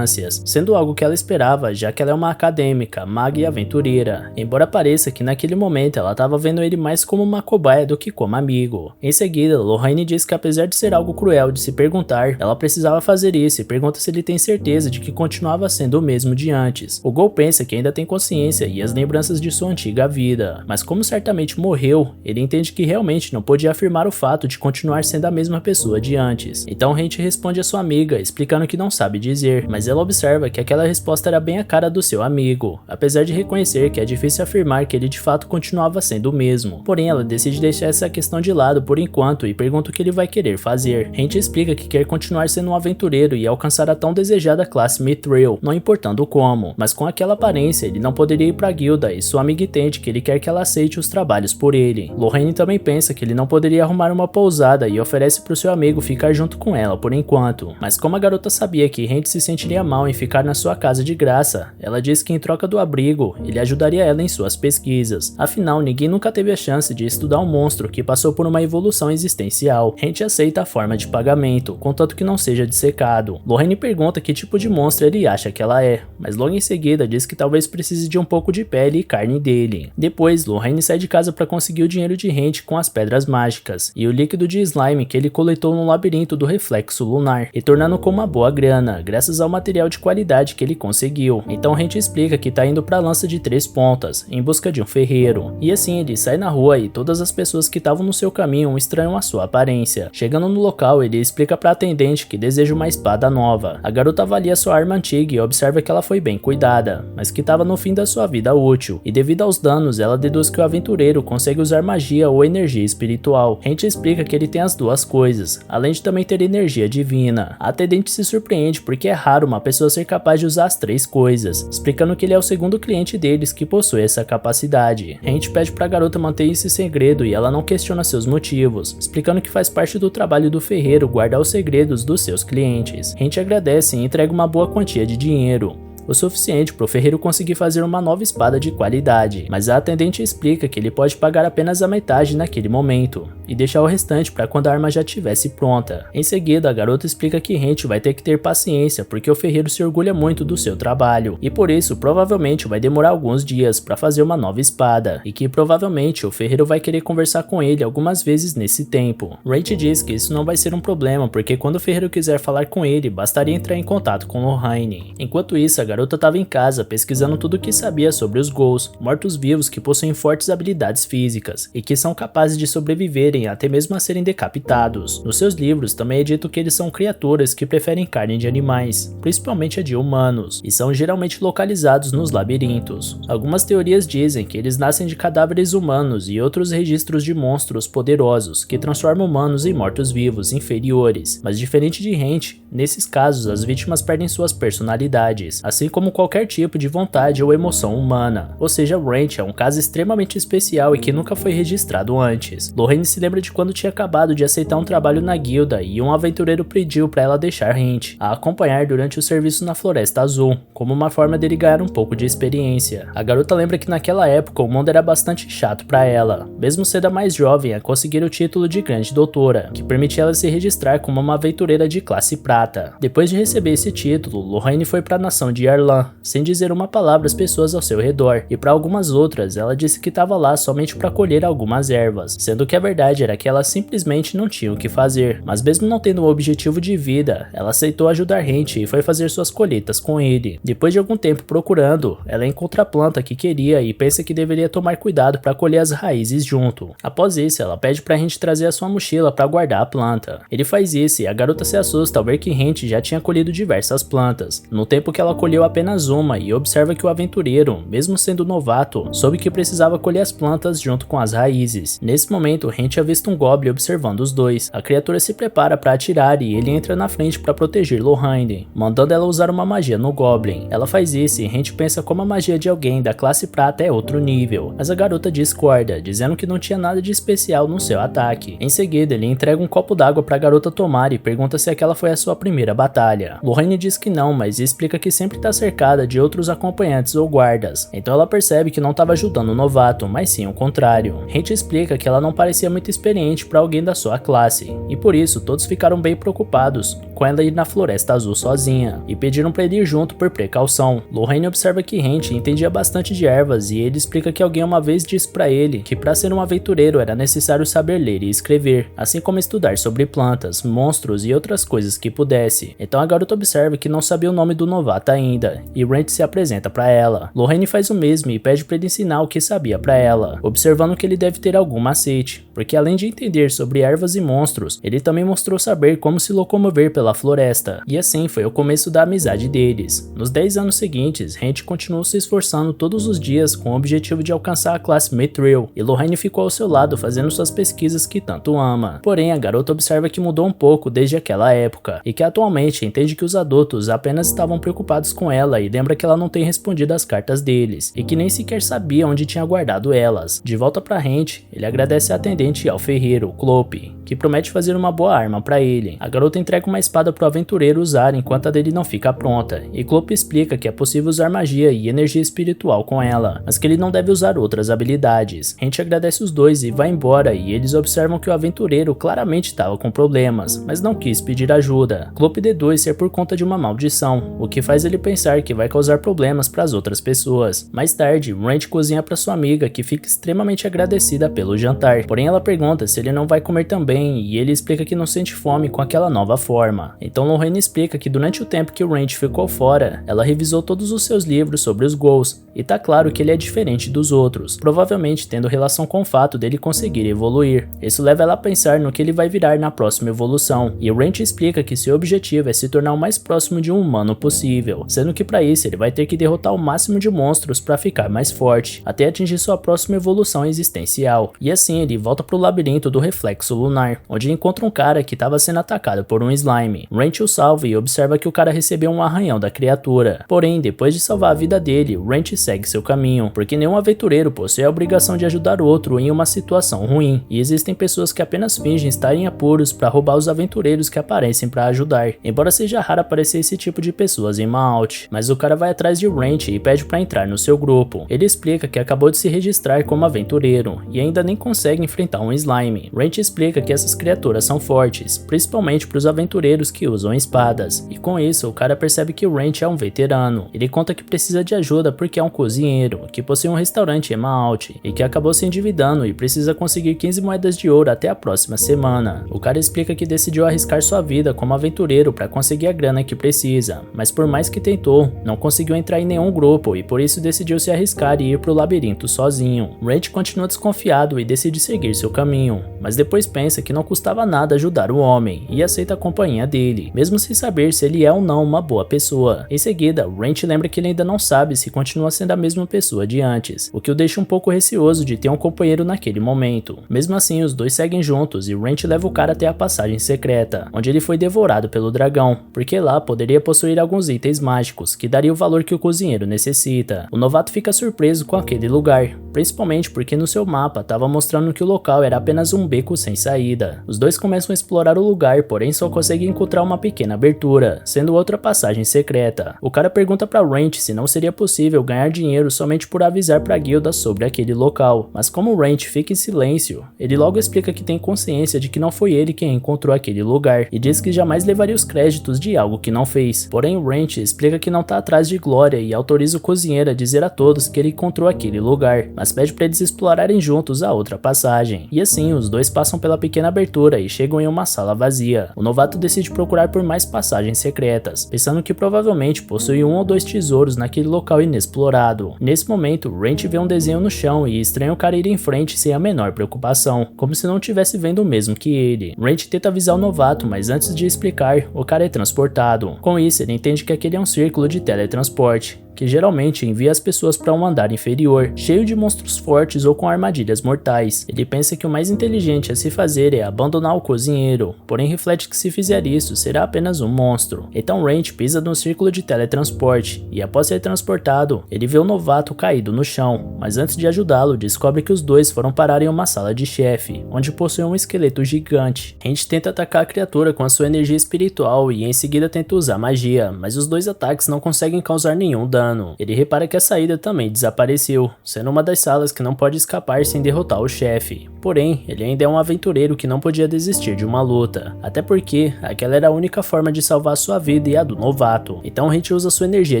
sendo algo que ela esperava, já que ela é uma acadêmica, maga e aventureira, embora pareça que naquele momento ela estava vendo ele mais como uma cobaia do que como amigo. Em seguida, Lorraine diz que apesar de ser algo cruel de se perguntar, ela precisava fazer isso e pergunta se ele tem certeza de que continuava sendo o mesmo de antes. O Gol pensa que ainda tem consciência e as lembranças de sua antiga vida, mas como certamente morreu, ele entende que realmente não podia afirmar o fato de continuar sendo a mesma pessoa de antes. Então Hent responde a sua amiga, explicando que não sabe dizer, mas ela observa que aquela resposta era bem a cara do seu amigo, apesar de reconhecer que é difícil afirmar que ele de fato continuava sendo o mesmo. Porém, ela decide deixar essa questão de lado por enquanto e pergunta o que ele vai querer fazer. Hent explica que quer continuar sendo um aventureiro e alcançar a tão desejada classe Mithril, não importando como, mas com aquela aparência ele não poderia ir para a guilda e sua amiga entende que ele quer que ela aceite os trabalhos por ele. Lorraine também pensa que ele não poderia arrumar uma pousada e oferece para o seu amigo ficar junto com ela por enquanto, mas como a garota sabia que Hent se sentiria mal em ficar na sua casa de graça. Ela diz que em troca do abrigo, ele ajudaria ela em suas pesquisas. Afinal, ninguém nunca teve a chance de estudar um monstro que passou por uma evolução existencial. Hank aceita a forma de pagamento, contanto que não seja dissecado. Lorraine pergunta que tipo de monstro ele acha que ela é, mas logo em seguida diz que talvez precise de um pouco de pele e carne dele. Depois, Lorraine sai de casa para conseguir o dinheiro de Hank com as pedras mágicas e o líquido de slime que ele coletou no labirinto do reflexo lunar, retornando com uma boa grana, graças ao material de qualidade que ele conseguiu. Então Hank explica que tá indo para a lança de 3 pontas, em busca de um ferreiro. E assim ele sai na rua e todas as pessoas que estavam no seu caminho estranham a sua aparência. Chegando no local, ele explica para a atendente que deseja uma espada nova. A garota avalia sua arma antiga e observa que ela foi bem cuidada, mas que estava no fim da sua vida útil, e devido aos danos, ela deduz que o aventureiro consegue usar magia ou energia espiritual. Hank explica que ele tem as duas coisas, além de também ter energia divina. A atendente se surpreende porque é raro uma pessoa ser capaz de usar as 3 coisas, explicando que ele é o segundo cliente deles que possui essa capacidade. Hank pede para a garota manter esse segredo e ela não questiona seus motivos, explicando que faz parte do trabalho do ferreiro guardar os segredos dos seus clientes. Hank agradece e entrega uma boa quantia de dinheiro, o suficiente para o ferreiro conseguir fazer uma nova espada de qualidade, mas a atendente explica que ele pode pagar apenas a metade naquele momento e deixar o restante para quando a arma já estivesse pronta. Em seguida, a garota explica que Hank vai ter que ter paciência porque o ferreiro se orgulha muito do seu trabalho e por isso provavelmente vai demorar alguns dias para fazer uma nova espada e que provavelmente o ferreiro vai querer conversar com ele algumas vezes nesse tempo. Rachel diz que isso não vai ser um problema porque quando o ferreiro quiser falar com ele, bastaria entrar em contato com Lorraine. Enquanto isso, a garota estava em casa pesquisando tudo o que sabia sobre os ghouls, mortos-vivos que possuem fortes habilidades físicas e que são capazes de sobreviverem até mesmo a serem decapitados. Nos seus livros também é dito que eles são criaturas que preferem carne de animais, principalmente a de humanos, e são geralmente localizados nos labirintos. Algumas teorias dizem que eles nascem de cadáveres humanos e outros registros de monstros poderosos que transformam humanos em mortos-vivos inferiores, mas diferente de Hank, nesses casos as vítimas perdem suas personalidades, assim como qualquer tipo de vontade ou emoção humana. Ou seja, Ranch é um caso extremamente especial e que nunca foi registrado antes. Lorraine se lembra de quando tinha acabado de aceitar um trabalho na guilda e um aventureiro pediu para ela deixar Hank a acompanhar durante o serviço na Floresta Azul, como uma forma dele ganhar um pouco de experiência. A garota lembra que naquela época o mundo era bastante chato para ela, mesmo sendo a mais jovem a conseguir o título de grande doutora, que permitia ela se registrar como uma aventureira de classe prata. Depois de receber esse título, Lorraine foi para a nação de Arlan, sem dizer uma palavra às pessoas ao seu redor, e para algumas outras ela disse que estava lá somente para colher algumas ervas, sendo que a verdade era que ela simplesmente não tinha o que fazer. Mas mesmo não tendo um objetivo de vida, ela aceitou ajudar Hank e foi fazer suas colheitas com ele. Depois de algum tempo procurando, ela encontra a planta que queria e pensa que deveria tomar cuidado para colher as raízes junto. Após isso, ela pede para Hank trazer a sua mochila para guardar a planta. Ele faz isso e a garota se assusta ao ver que Hank já tinha colhido diversas plantas, no tempo que ela colheu apenas uma, e observa que o aventureiro, mesmo sendo novato, soube que precisava colher as plantas junto com as raízes. Nesse momento, Hank avista um goblin observando os dois. A criatura se prepara para atirar e ele entra na frente para proteger Lorraine, mandando ela usar uma magia no goblin. Ela faz isso e Hank pensa como a magia de alguém da classe prata é outro nível, mas a garota discorda, dizendo que não tinha nada de especial no seu ataque. Em seguida, ele entrega um copo d'água para a garota tomar e pergunta se aquela foi a sua primeira batalha. Lorraine diz que não, mas explica que sempre está cercada de outros acompanhantes ou guardas, então ela percebe que não estava ajudando o novato, mas sim o contrário. Hank explica que ela não parecia muito experiente para alguém da sua classe, e por isso todos ficaram bem preocupados com ela ir na Floresta Azul sozinha, e pediram para ele ir junto por precaução. Lorraine observa que Hank entendia bastante de ervas e ele explica que alguém uma vez disse para ele que para ser um aventureiro era necessário saber ler e escrever, assim como estudar sobre plantas, monstros e outras coisas que pudesse. Então a garota observa que não sabia o nome do novato ainda, e Ranch se apresenta para ela. Lorraine faz o mesmo e pede para ele ensinar o que sabia para ela, observando que ele deve ter algum macete, porque além de entender sobre ervas e monstros, ele também mostrou saber como se locomover pela floresta, e assim foi o começo da amizade deles. Nos 10 anos seguintes, Hank continuou se esforçando todos os dias com o objetivo de alcançar a classe Mithril, e Lorraine ficou ao seu lado fazendo suas pesquisas que tanto ama. Porém, a garota observa que mudou um pouco desde aquela época, e que atualmente entende que os adultos apenas estavam preocupados com ela e lembra que ela não tem respondido as cartas deles, e que nem sequer sabia onde tinha guardado elas. De volta pra Rent, ele agradece a atendente e ao ferreiro, Clope, que promete fazer uma boa arma pra ele. A garota entrega uma espada pro aventureiro usar enquanto a dele não fica pronta, e Clope explica que é possível usar magia e energia espiritual com ela, mas que ele não deve usar outras habilidades. Rent agradece os dois e vai embora, e eles observam que o aventureiro claramente estava com problemas, mas não quis pedir ajuda. Clope deduz ser por conta de uma maldição, o que faz ele pensar que vai causar problemas para as outras pessoas. Mais tarde, Rent cozinha para sua amiga, que fica extremamente agradecida pelo jantar, porém ela pergunta se ele não vai comer também, e ele explica que não sente fome com aquela nova forma. Então Lorraine explica que durante o tempo que Rent ficou fora, ela revisou todos os seus livros sobre os Ghouls, e tá claro que ele é diferente dos outros, provavelmente tendo relação com o fato dele conseguir evoluir. Isso leva ela a pensar no que ele vai virar na próxima evolução, e Rent explica que seu objetivo é se tornar o mais próximo de um humano possível, sendo que para isso ele vai ter que derrotar o máximo de monstros para ficar mais forte, até atingir sua próxima evolução existencial. E assim ele volta pro labirinto do reflexo lunar, onde encontra um cara que estava sendo atacado por um slime. Rent o salva e observa que o cara recebeu um arranhão da criatura, porém depois de salvar a vida dele, Rent segue seu caminho, porque nenhum aventureiro possui a obrigação de ajudar o outro em uma situação ruim, e existem pessoas que apenas fingem estar em apuros para roubar os aventureiros que aparecem para ajudar, embora seja raro aparecer esse tipo de pessoas em Malt. Mas o cara vai atrás de Rent e pede para entrar no seu grupo. Ele explica que acabou de se registrar como aventureiro e ainda nem consegue enfrentar um slime. Rent explica que essas criaturas são fortes, principalmente para os aventureiros que usam espadas, e com isso o cara percebe que Rent é um veterano. Ele conta que precisa de ajuda porque é um cozinheiro, que possui um restaurante em Malt e que acabou se endividando e precisa conseguir 15 moedas de ouro até a próxima semana. O cara explica que decidiu arriscar sua vida como aventureiro para conseguir a grana que precisa, mas por mais que tentou, não conseguiu entrar em nenhum grupo e por isso decidiu se arriscar e ir pro labirinto sozinho. Rent continua desconfiado e decide seguir seu caminho, mas depois pensa que não custava nada ajudar o homem e aceita a companhia dele, mesmo sem saber se ele é ou não uma boa pessoa. Em seguida, Rent lembra que ele ainda não sabe se continua sendo a mesma pessoa de antes, o que o deixa um pouco receoso de ter um companheiro naquele momento. Mesmo assim, os dois seguem juntos e Rent leva o cara até a passagem secreta, onde ele foi devorado pelo dragão, porque lá poderia possuir alguns itens mágicos que daria o valor que o cozinheiro necessita. O novato fica surpreso com aquele lugar, principalmente porque no seu mapa estava mostrando que o local era apenas um beco sem saída. Os dois começam a explorar o lugar, porém só conseguem encontrar uma pequena abertura, sendo outra passagem secreta. O cara pergunta para Rent se não seria possível ganhar dinheiro somente por avisar para a guilda sobre aquele local, mas como Rent fica em silêncio, ele logo explica que tem consciência de que não foi ele quem encontrou aquele lugar, e diz que jamais levaria os créditos de algo que não fez. Porém Rent explica que não tá atrás de glória e autoriza o cozinheiro a dizer a todos que ele encontrou aquele lugar, mas pede para eles explorarem juntos a outra passagem. E assim, os dois passam pela pequena abertura e chegam em uma sala vazia. O novato decide procurar por mais passagens secretas, pensando que provavelmente possui um ou dois tesouros naquele local inexplorado. Nesse momento, Rent vê um desenho no chão e estranha o cara ir em frente sem a menor preocupação, como se não estivesse vendo o mesmo que ele. Rent tenta avisar o novato, mas antes de explicar, o cara é transportado. Com isso, ele entende que aquele é um círculo de teletransporte, que geralmente envia as pessoas para um andar inferior, cheio de monstros fortes ou com armadilhas mortais. Ele pensa que o mais inteligente a se fazer é abandonar o cozinheiro, porém reflete que se fizer isso, será apenas um monstro. Então Rent pisa no círculo de teletransporte, e após ser transportado, ele vê o novato caído no chão, mas antes de ajudá-lo, descobre que os dois foram parar em uma sala de chefe, onde possui um esqueleto gigante. Rent tenta atacar a criatura com a sua energia espiritual e em seguida tenta usar magia, mas os dois ataques não conseguem causar nenhum dano. Ele repara que a saída também desapareceu, sendo uma das salas que não pode escapar sem derrotar o chefe. Porém, ele ainda é um aventureiro que não podia desistir de uma luta, até porque aquela era a única forma de salvar sua vida e a do novato. Então Rent usa sua energia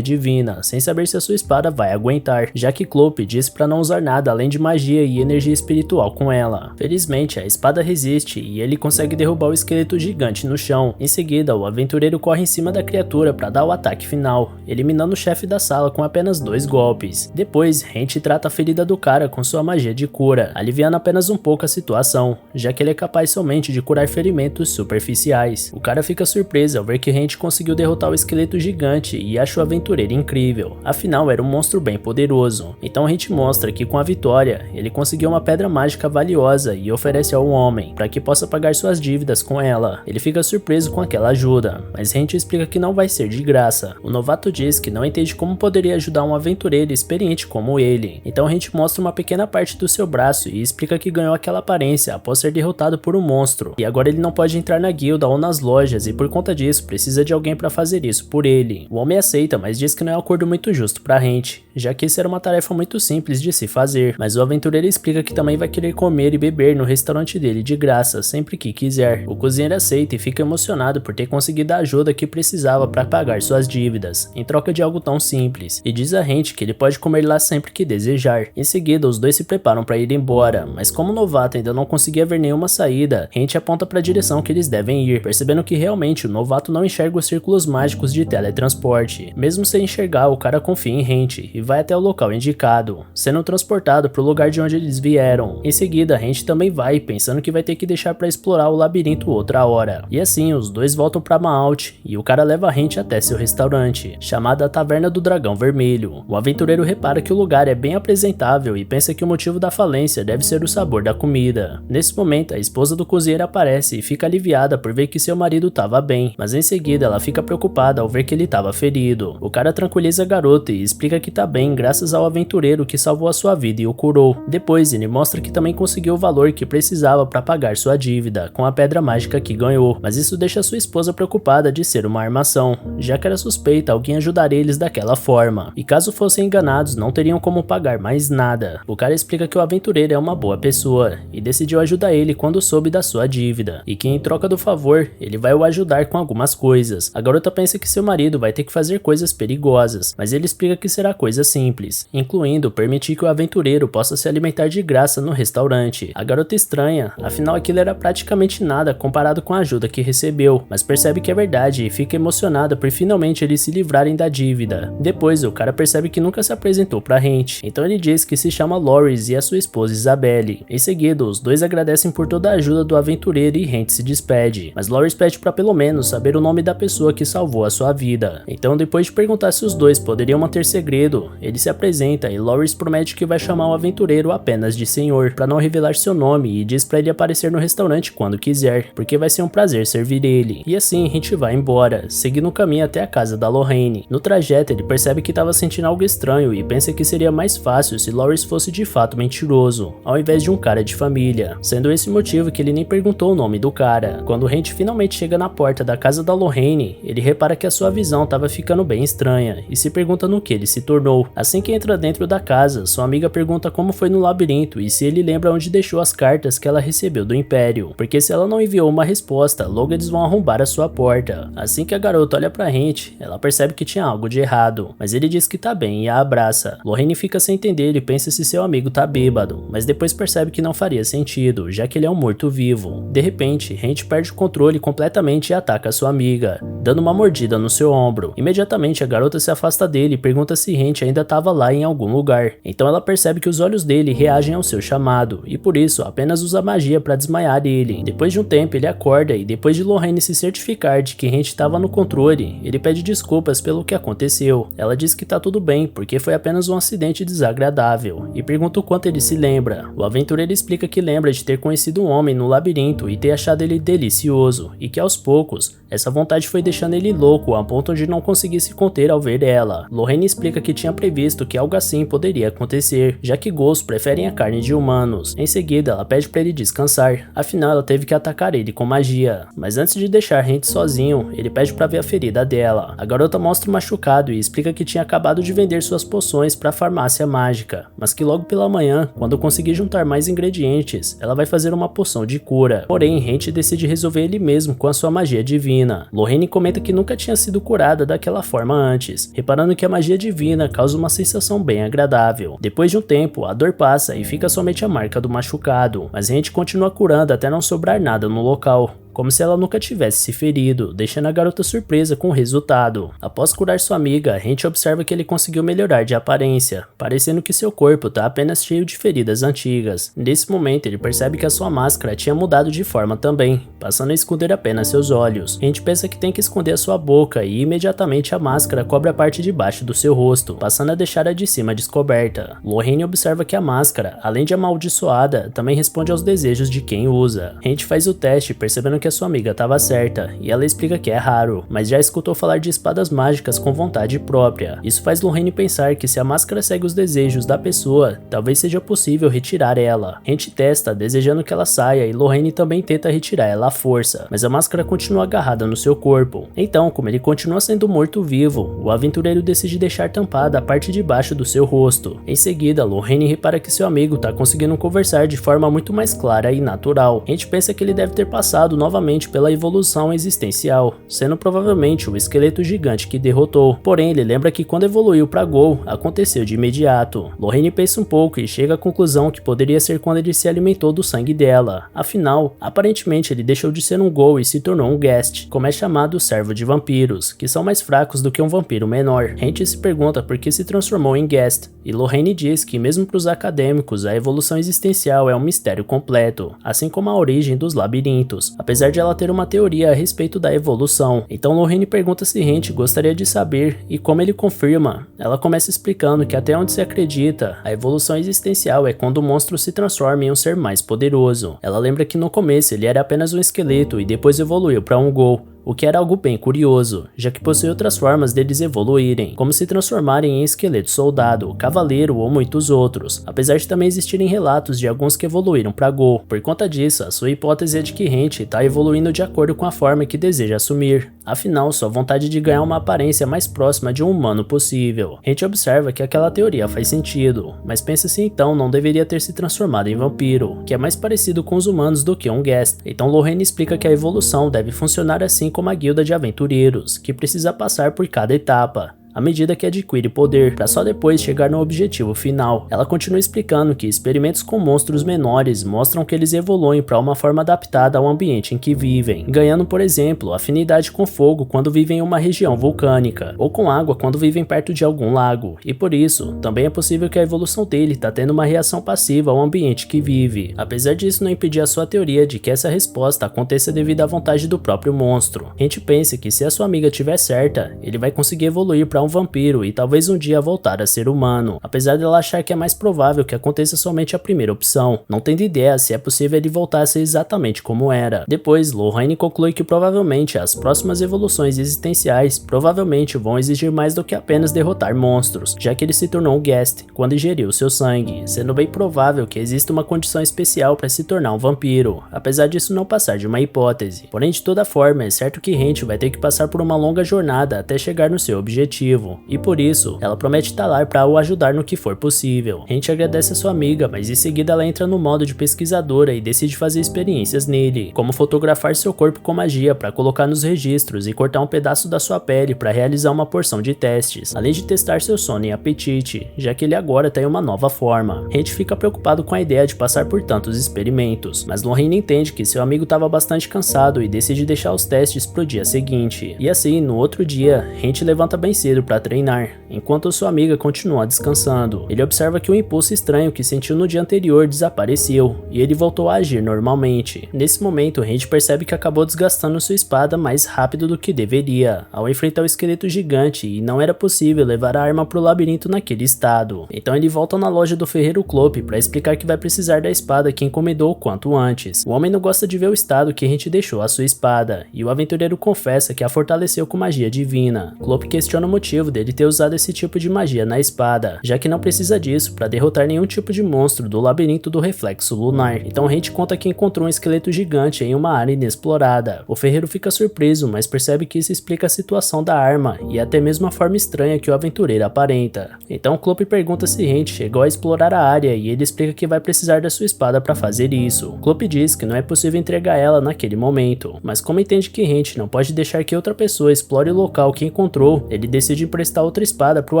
divina, sem saber se a sua espada vai aguentar, já que Clope disse para não usar nada além de magia e energia espiritual com ela. Felizmente, a espada resiste e ele consegue derrubar o esqueleto gigante no chão. Em seguida, o aventureiro corre em cima da criatura para dar o ataque final, eliminando o chefe da sala sala com apenas 2 golpes. Depois, Hent trata a ferida do cara com sua magia de cura, aliviando apenas um pouco a situação, já que ele é capaz somente de curar ferimentos superficiais. O cara fica surpreso ao ver que Hent conseguiu derrotar o esqueleto gigante e acha o aventureiro incrível, afinal era um monstro bem poderoso. Então Hent mostra que com a vitória, ele conseguiu uma pedra mágica valiosa e oferece ao homem, para que possa pagar suas dívidas com ela. Ele fica surpreso com aquela ajuda, mas Hent explica que não vai ser de graça. O novato diz que não entende como poderia ajudar um aventureiro experiente como ele. Então Hent mostra uma pequena parte do seu braço e explica que ganhou aquela aparência após ser derrotado por um monstro, e agora ele não pode entrar na guilda ou nas lojas e por conta disso precisa de alguém para fazer isso por ele. O homem aceita, mas diz que não é um acordo muito justo para Hent, já que isso era uma tarefa muito simples de se fazer, mas o aventureiro explica que também vai querer comer e beber no restaurante dele de graça, sempre que quiser. O cozinheiro aceita e fica emocionado por ter conseguido a ajuda que precisava para pagar suas dívidas, em troca de algo tão simples, e diz a Hent que ele pode comer lá sempre que desejar. Em seguida, os dois se preparam para ir embora, mas como o novato ainda não conseguia ver nenhuma saída, Hent aponta para a direção que eles devem ir, percebendo que realmente o novato não enxerga os círculos mágicos de teletransporte. Mesmo sem enxergar, o cara confia em Hent e vai até o local indicado, sendo transportado para o lugar de onde eles vieram. Em seguida, Hent também vai, pensando que vai ter que deixar para explorar o labirinto outra hora. E assim, os dois voltam para Maalt e o cara leva Hent até seu restaurante, chamado a Taverna do Dragão Vermelho. O aventureiro repara que o lugar é bem apresentável e pensa que o motivo da falência deve ser o sabor da comida. Nesse momento, a esposa do cozinheiro aparece e fica aliviada por ver que seu marido estava bem, mas em seguida ela fica preocupada ao ver que ele estava ferido. O cara tranquiliza a garota e explica que tá bem graças ao aventureiro que salvou a sua vida e o curou. Depois ele mostra que também conseguiu o valor que precisava para pagar sua dívida com a pedra mágica que ganhou, mas isso deixa sua esposa preocupada de ser uma armação, já que era suspeita alguém ajudar eles daquela forma, e caso fossem enganados não teriam como pagar mais nada. O cara explica que o aventureiro é uma boa pessoa e decidiu ajudar ele quando soube da sua dívida, e que em troca do favor ele vai o ajudar com algumas coisas. A garota pensa que seu marido vai ter que fazer coisas perigosas, mas ele explica que será coisa simples, incluindo permitir que o aventureiro possa se alimentar de graça no restaurante. A garota estranha, afinal aquilo era praticamente nada comparado com a ajuda que recebeu, mas percebe que é verdade e fica emocionada por finalmente eles se livrarem da dívida. Depois o cara percebe que nunca se apresentou pra Hent, então ele diz que se chama Loris e a sua esposa Isabelle. Em seguida, os dois agradecem por toda a ajuda do aventureiro e Hent se despede, mas Loris pede pra pelo menos saber o nome da pessoa que salvou a sua vida. Então, depois de perguntar se os dois poderiam manter segredo, ele se apresenta e Loris promete que vai chamar o aventureiro apenas de senhor, pra não revelar seu nome, e diz pra ele aparecer no restaurante quando quiser, porque vai ser um prazer servir ele. E assim Hent vai embora, seguindo o caminho até a casa da Lorraine. No trajeto ele percebe que estava sentindo algo estranho e pensa que seria mais fácil se Loris fosse de fato mentiroso, ao invés de um cara de família, sendo esse o motivo que ele nem perguntou o nome do cara. Quando Hent finalmente chega na porta da casa da Lorraine, ele repara que a sua visão estava ficando bem estranha e se pergunta no que ele se tornou. Assim que entra dentro da casa, sua amiga pergunta como foi no labirinto e se ele lembra onde deixou as cartas que ela recebeu do Império, porque se ela não enviou uma resposta, logo eles vão arrombar a sua porta. Assim que a garota olha pra Hent, ela percebe que tinha algo de errado, mas ele diz que tá bem e a abraça. Lorraine fica sem entender e pensa se seu amigo tá bêbado, mas depois percebe que não faria sentido, já que ele é um morto-vivo. De repente, Hent perde o controle completamente e ataca sua amiga, dando uma mordida no seu ombro. Imediatamente a garota se afasta dele e pergunta se Hent ainda estava lá em algum lugar. Então ela percebe que os olhos dele reagem ao seu chamado, e por isso apenas usa magia para desmaiar ele. Depois de um tempo ele acorda e depois de Lorraine se certificar de que Hent estava no controle, ele pede desculpas pelo que aconteceu. Ela diz que tá tudo bem, porque foi apenas um acidente desagradável, e pergunta o quanto ele se lembra. O aventureiro explica que lembra de ter conhecido um homem no labirinto e ter achado ele delicioso, e que aos poucos, essa vontade foi deixando ele louco a ponto de não conseguir se conter ao ver ela. Lorraine explica que tinha previsto que algo assim poderia acontecer, já que Ghosts preferem a carne de humanos. Em seguida, ela pede para ele descansar, afinal ela teve que atacar ele com magia. Mas antes de deixar Hent sozinho, ele pede para ver a ferida dela. A garota mostra o machucado e explica que tinha acabado de vender suas poções para a farmácia mágica, mas que logo pela manhã, quando conseguir juntar mais ingredientes, ela vai fazer uma poção de cura. Porém, Hent decide resolver ele mesmo com a sua magia divina. Lorraine comenta que nunca tinha sido curada daquela forma antes, reparando que a magia divina causa uma sensação bem agradável. Depois de um tempo, a dor passa e fica somente a marca do machucado, mas Hent continua curando até não sobrar nada no local. como se ela nunca tivesse se ferido, deixando a garota surpresa com o resultado. Após curar sua amiga, Hank observa que ele conseguiu melhorar de aparência, parecendo que seu corpo tá apenas cheio de feridas antigas. Nesse momento, ele percebe que a sua máscara tinha mudado de forma também, passando a esconder apenas seus olhos. Hank pensa que tem que esconder a sua boca e imediatamente a máscara cobre a parte de baixo do seu rosto, passando a deixar a de cima descoberta. Lorraine observa que a máscara, além de amaldiçoada, também responde aos desejos de quem usa. Hank faz o teste percebendo que a sua amiga estava certa, e ela explica que é raro, mas já escutou falar de espadas mágicas com vontade própria. Isso faz Lorraine pensar que se a máscara segue os desejos da pessoa, talvez seja possível retirar ela. Hank testa, desejando que ela saia, e Lorraine também tenta retirar ela à força, mas a máscara continua agarrada no seu corpo. Então, como ele continua sendo morto-vivo, o aventureiro decide deixar tampada a parte de baixo do seu rosto. Em seguida, Lorraine repara que seu amigo está conseguindo conversar de forma muito mais clara e natural. Hank pensa que ele deve ter passado novamente pela evolução existencial, sendo provavelmente o esqueleto gigante que derrotou. Porém, ele lembra que quando evoluiu para Ghoul, aconteceu de imediato. Lorraine pensa um pouco e chega à conclusão que poderia ser quando ele se alimentou do sangue dela. Afinal, aparentemente ele deixou de ser um Ghoul e se tornou um Ghast, como é chamado o servo de vampiros, que são mais fracos do que um vampiro menor. Hank se pergunta por que se transformou em Ghast, e Lorraine diz que mesmo para os acadêmicos a evolução existencial é um mistério completo, assim como a origem dos labirintos, apesar de ela ter uma teoria a respeito da evolução. Então Lorraine pergunta se Hank gostaria de saber, e como ele confirma, ela começa explicando que até onde se acredita, a evolução existencial é quando o monstro se transforma em um ser mais poderoso. Ela lembra que no começo ele era apenas um esqueleto e depois evoluiu para um Ghoul, o que era algo bem curioso, já que possui outras formas deles evoluírem, como se transformarem em esqueleto soldado, cavaleiro ou muitos outros, apesar de também existirem relatos de alguns que evoluíram para Ghoul. Por conta disso, a sua hipótese é de que Hank está evoluindo de acordo com a forma que deseja assumir. Afinal, sua vontade de ganhar uma aparência mais próxima de um humano possível. Hank observa que aquela teoria faz sentido, mas pensa se então não deveria ter se transformado em vampiro, que é mais parecido com os humanos do que um Ghast. Então Lorraine explica que a evolução deve funcionar assim como a guilda de aventureiros, que precisa passar por cada etapa, à medida que adquire poder, para só depois chegar no objetivo final. Ela continua explicando que experimentos com monstros menores mostram que eles evoluem para uma forma adaptada ao ambiente em que vivem, ganhando, por exemplo, afinidade com fogo quando vivem em uma região vulcânica, ou com água quando vivem perto de algum lago, e por isso, também é possível que a evolução dele está tendo uma reação passiva ao ambiente que vive, apesar disso não impedir a sua teoria de que essa resposta aconteça devido à vontade do próprio monstro. A gente pensa que se a sua amiga estiver certa, ele vai conseguir evoluir para um vampiro e talvez um dia voltar a ser humano, apesar dela achar que é mais provável que aconteça somente a primeira opção, não tendo ideia se é possível ele voltar a ser exatamente como era. Depois, Lorraine conclui que provavelmente as próximas evoluções existenciais provavelmente vão exigir mais do que apenas derrotar monstros, já que ele se tornou um Ghast quando ingeriu seu sangue, sendo bem provável que exista uma condição especial para se tornar um vampiro, apesar disso não passar de uma hipótese. Porém, de toda forma, é certo que Hank vai ter que passar por uma longa jornada até chegar no seu objetivo, e por isso, ela promete estar lá para o ajudar no que for possível. Hank agradece a sua amiga, mas em seguida ela entra no modo de pesquisadora e decide fazer experiências nele, como fotografar seu corpo com magia para colocar nos registros e cortar um pedaço da sua pele para realizar uma porção de testes, além de testar seu sono e apetite, já que ele agora tem uma nova forma. Hank fica preocupado com a ideia de passar por tantos experimentos, mas Lorraine entende que seu amigo estava bastante cansado e decide deixar os testes pro dia seguinte. E assim, no outro dia, Hank levanta bem cedo para treinar, enquanto sua amiga continua descansando. Ele observa que o impulso estranho que sentiu no dia anterior desapareceu, e ele voltou a agir normalmente. Nesse momento, Hank percebe que acabou desgastando sua espada mais rápido do que deveria, ao enfrentar o esqueleto gigante, e não era possível levar a arma pro labirinto naquele estado. Então ele volta na loja do ferreiro Klopp para explicar que vai precisar da espada que encomendou o quanto antes. O homem não gosta de ver o estado que Hank deixou a sua espada, e o aventureiro confessa que a fortaleceu com magia divina. Klopp questiona o motivo dele ter usado esse tipo de magia na espada, já que não precisa disso para derrotar nenhum tipo de monstro do labirinto do reflexo lunar. Então Hank conta que encontrou um esqueleto gigante em uma área inexplorada. O ferreiro fica surpreso, mas percebe que isso explica a situação da arma e até mesmo a forma estranha que o aventureiro aparenta. Então Klopp pergunta se Hank chegou a explorar a área e ele explica que vai precisar da sua espada para fazer isso. Klopp diz que não é possível entregar ela naquele momento, mas como entende que Hank não pode deixar que outra pessoa explore o local que encontrou, ele decide decide emprestar outra espada para o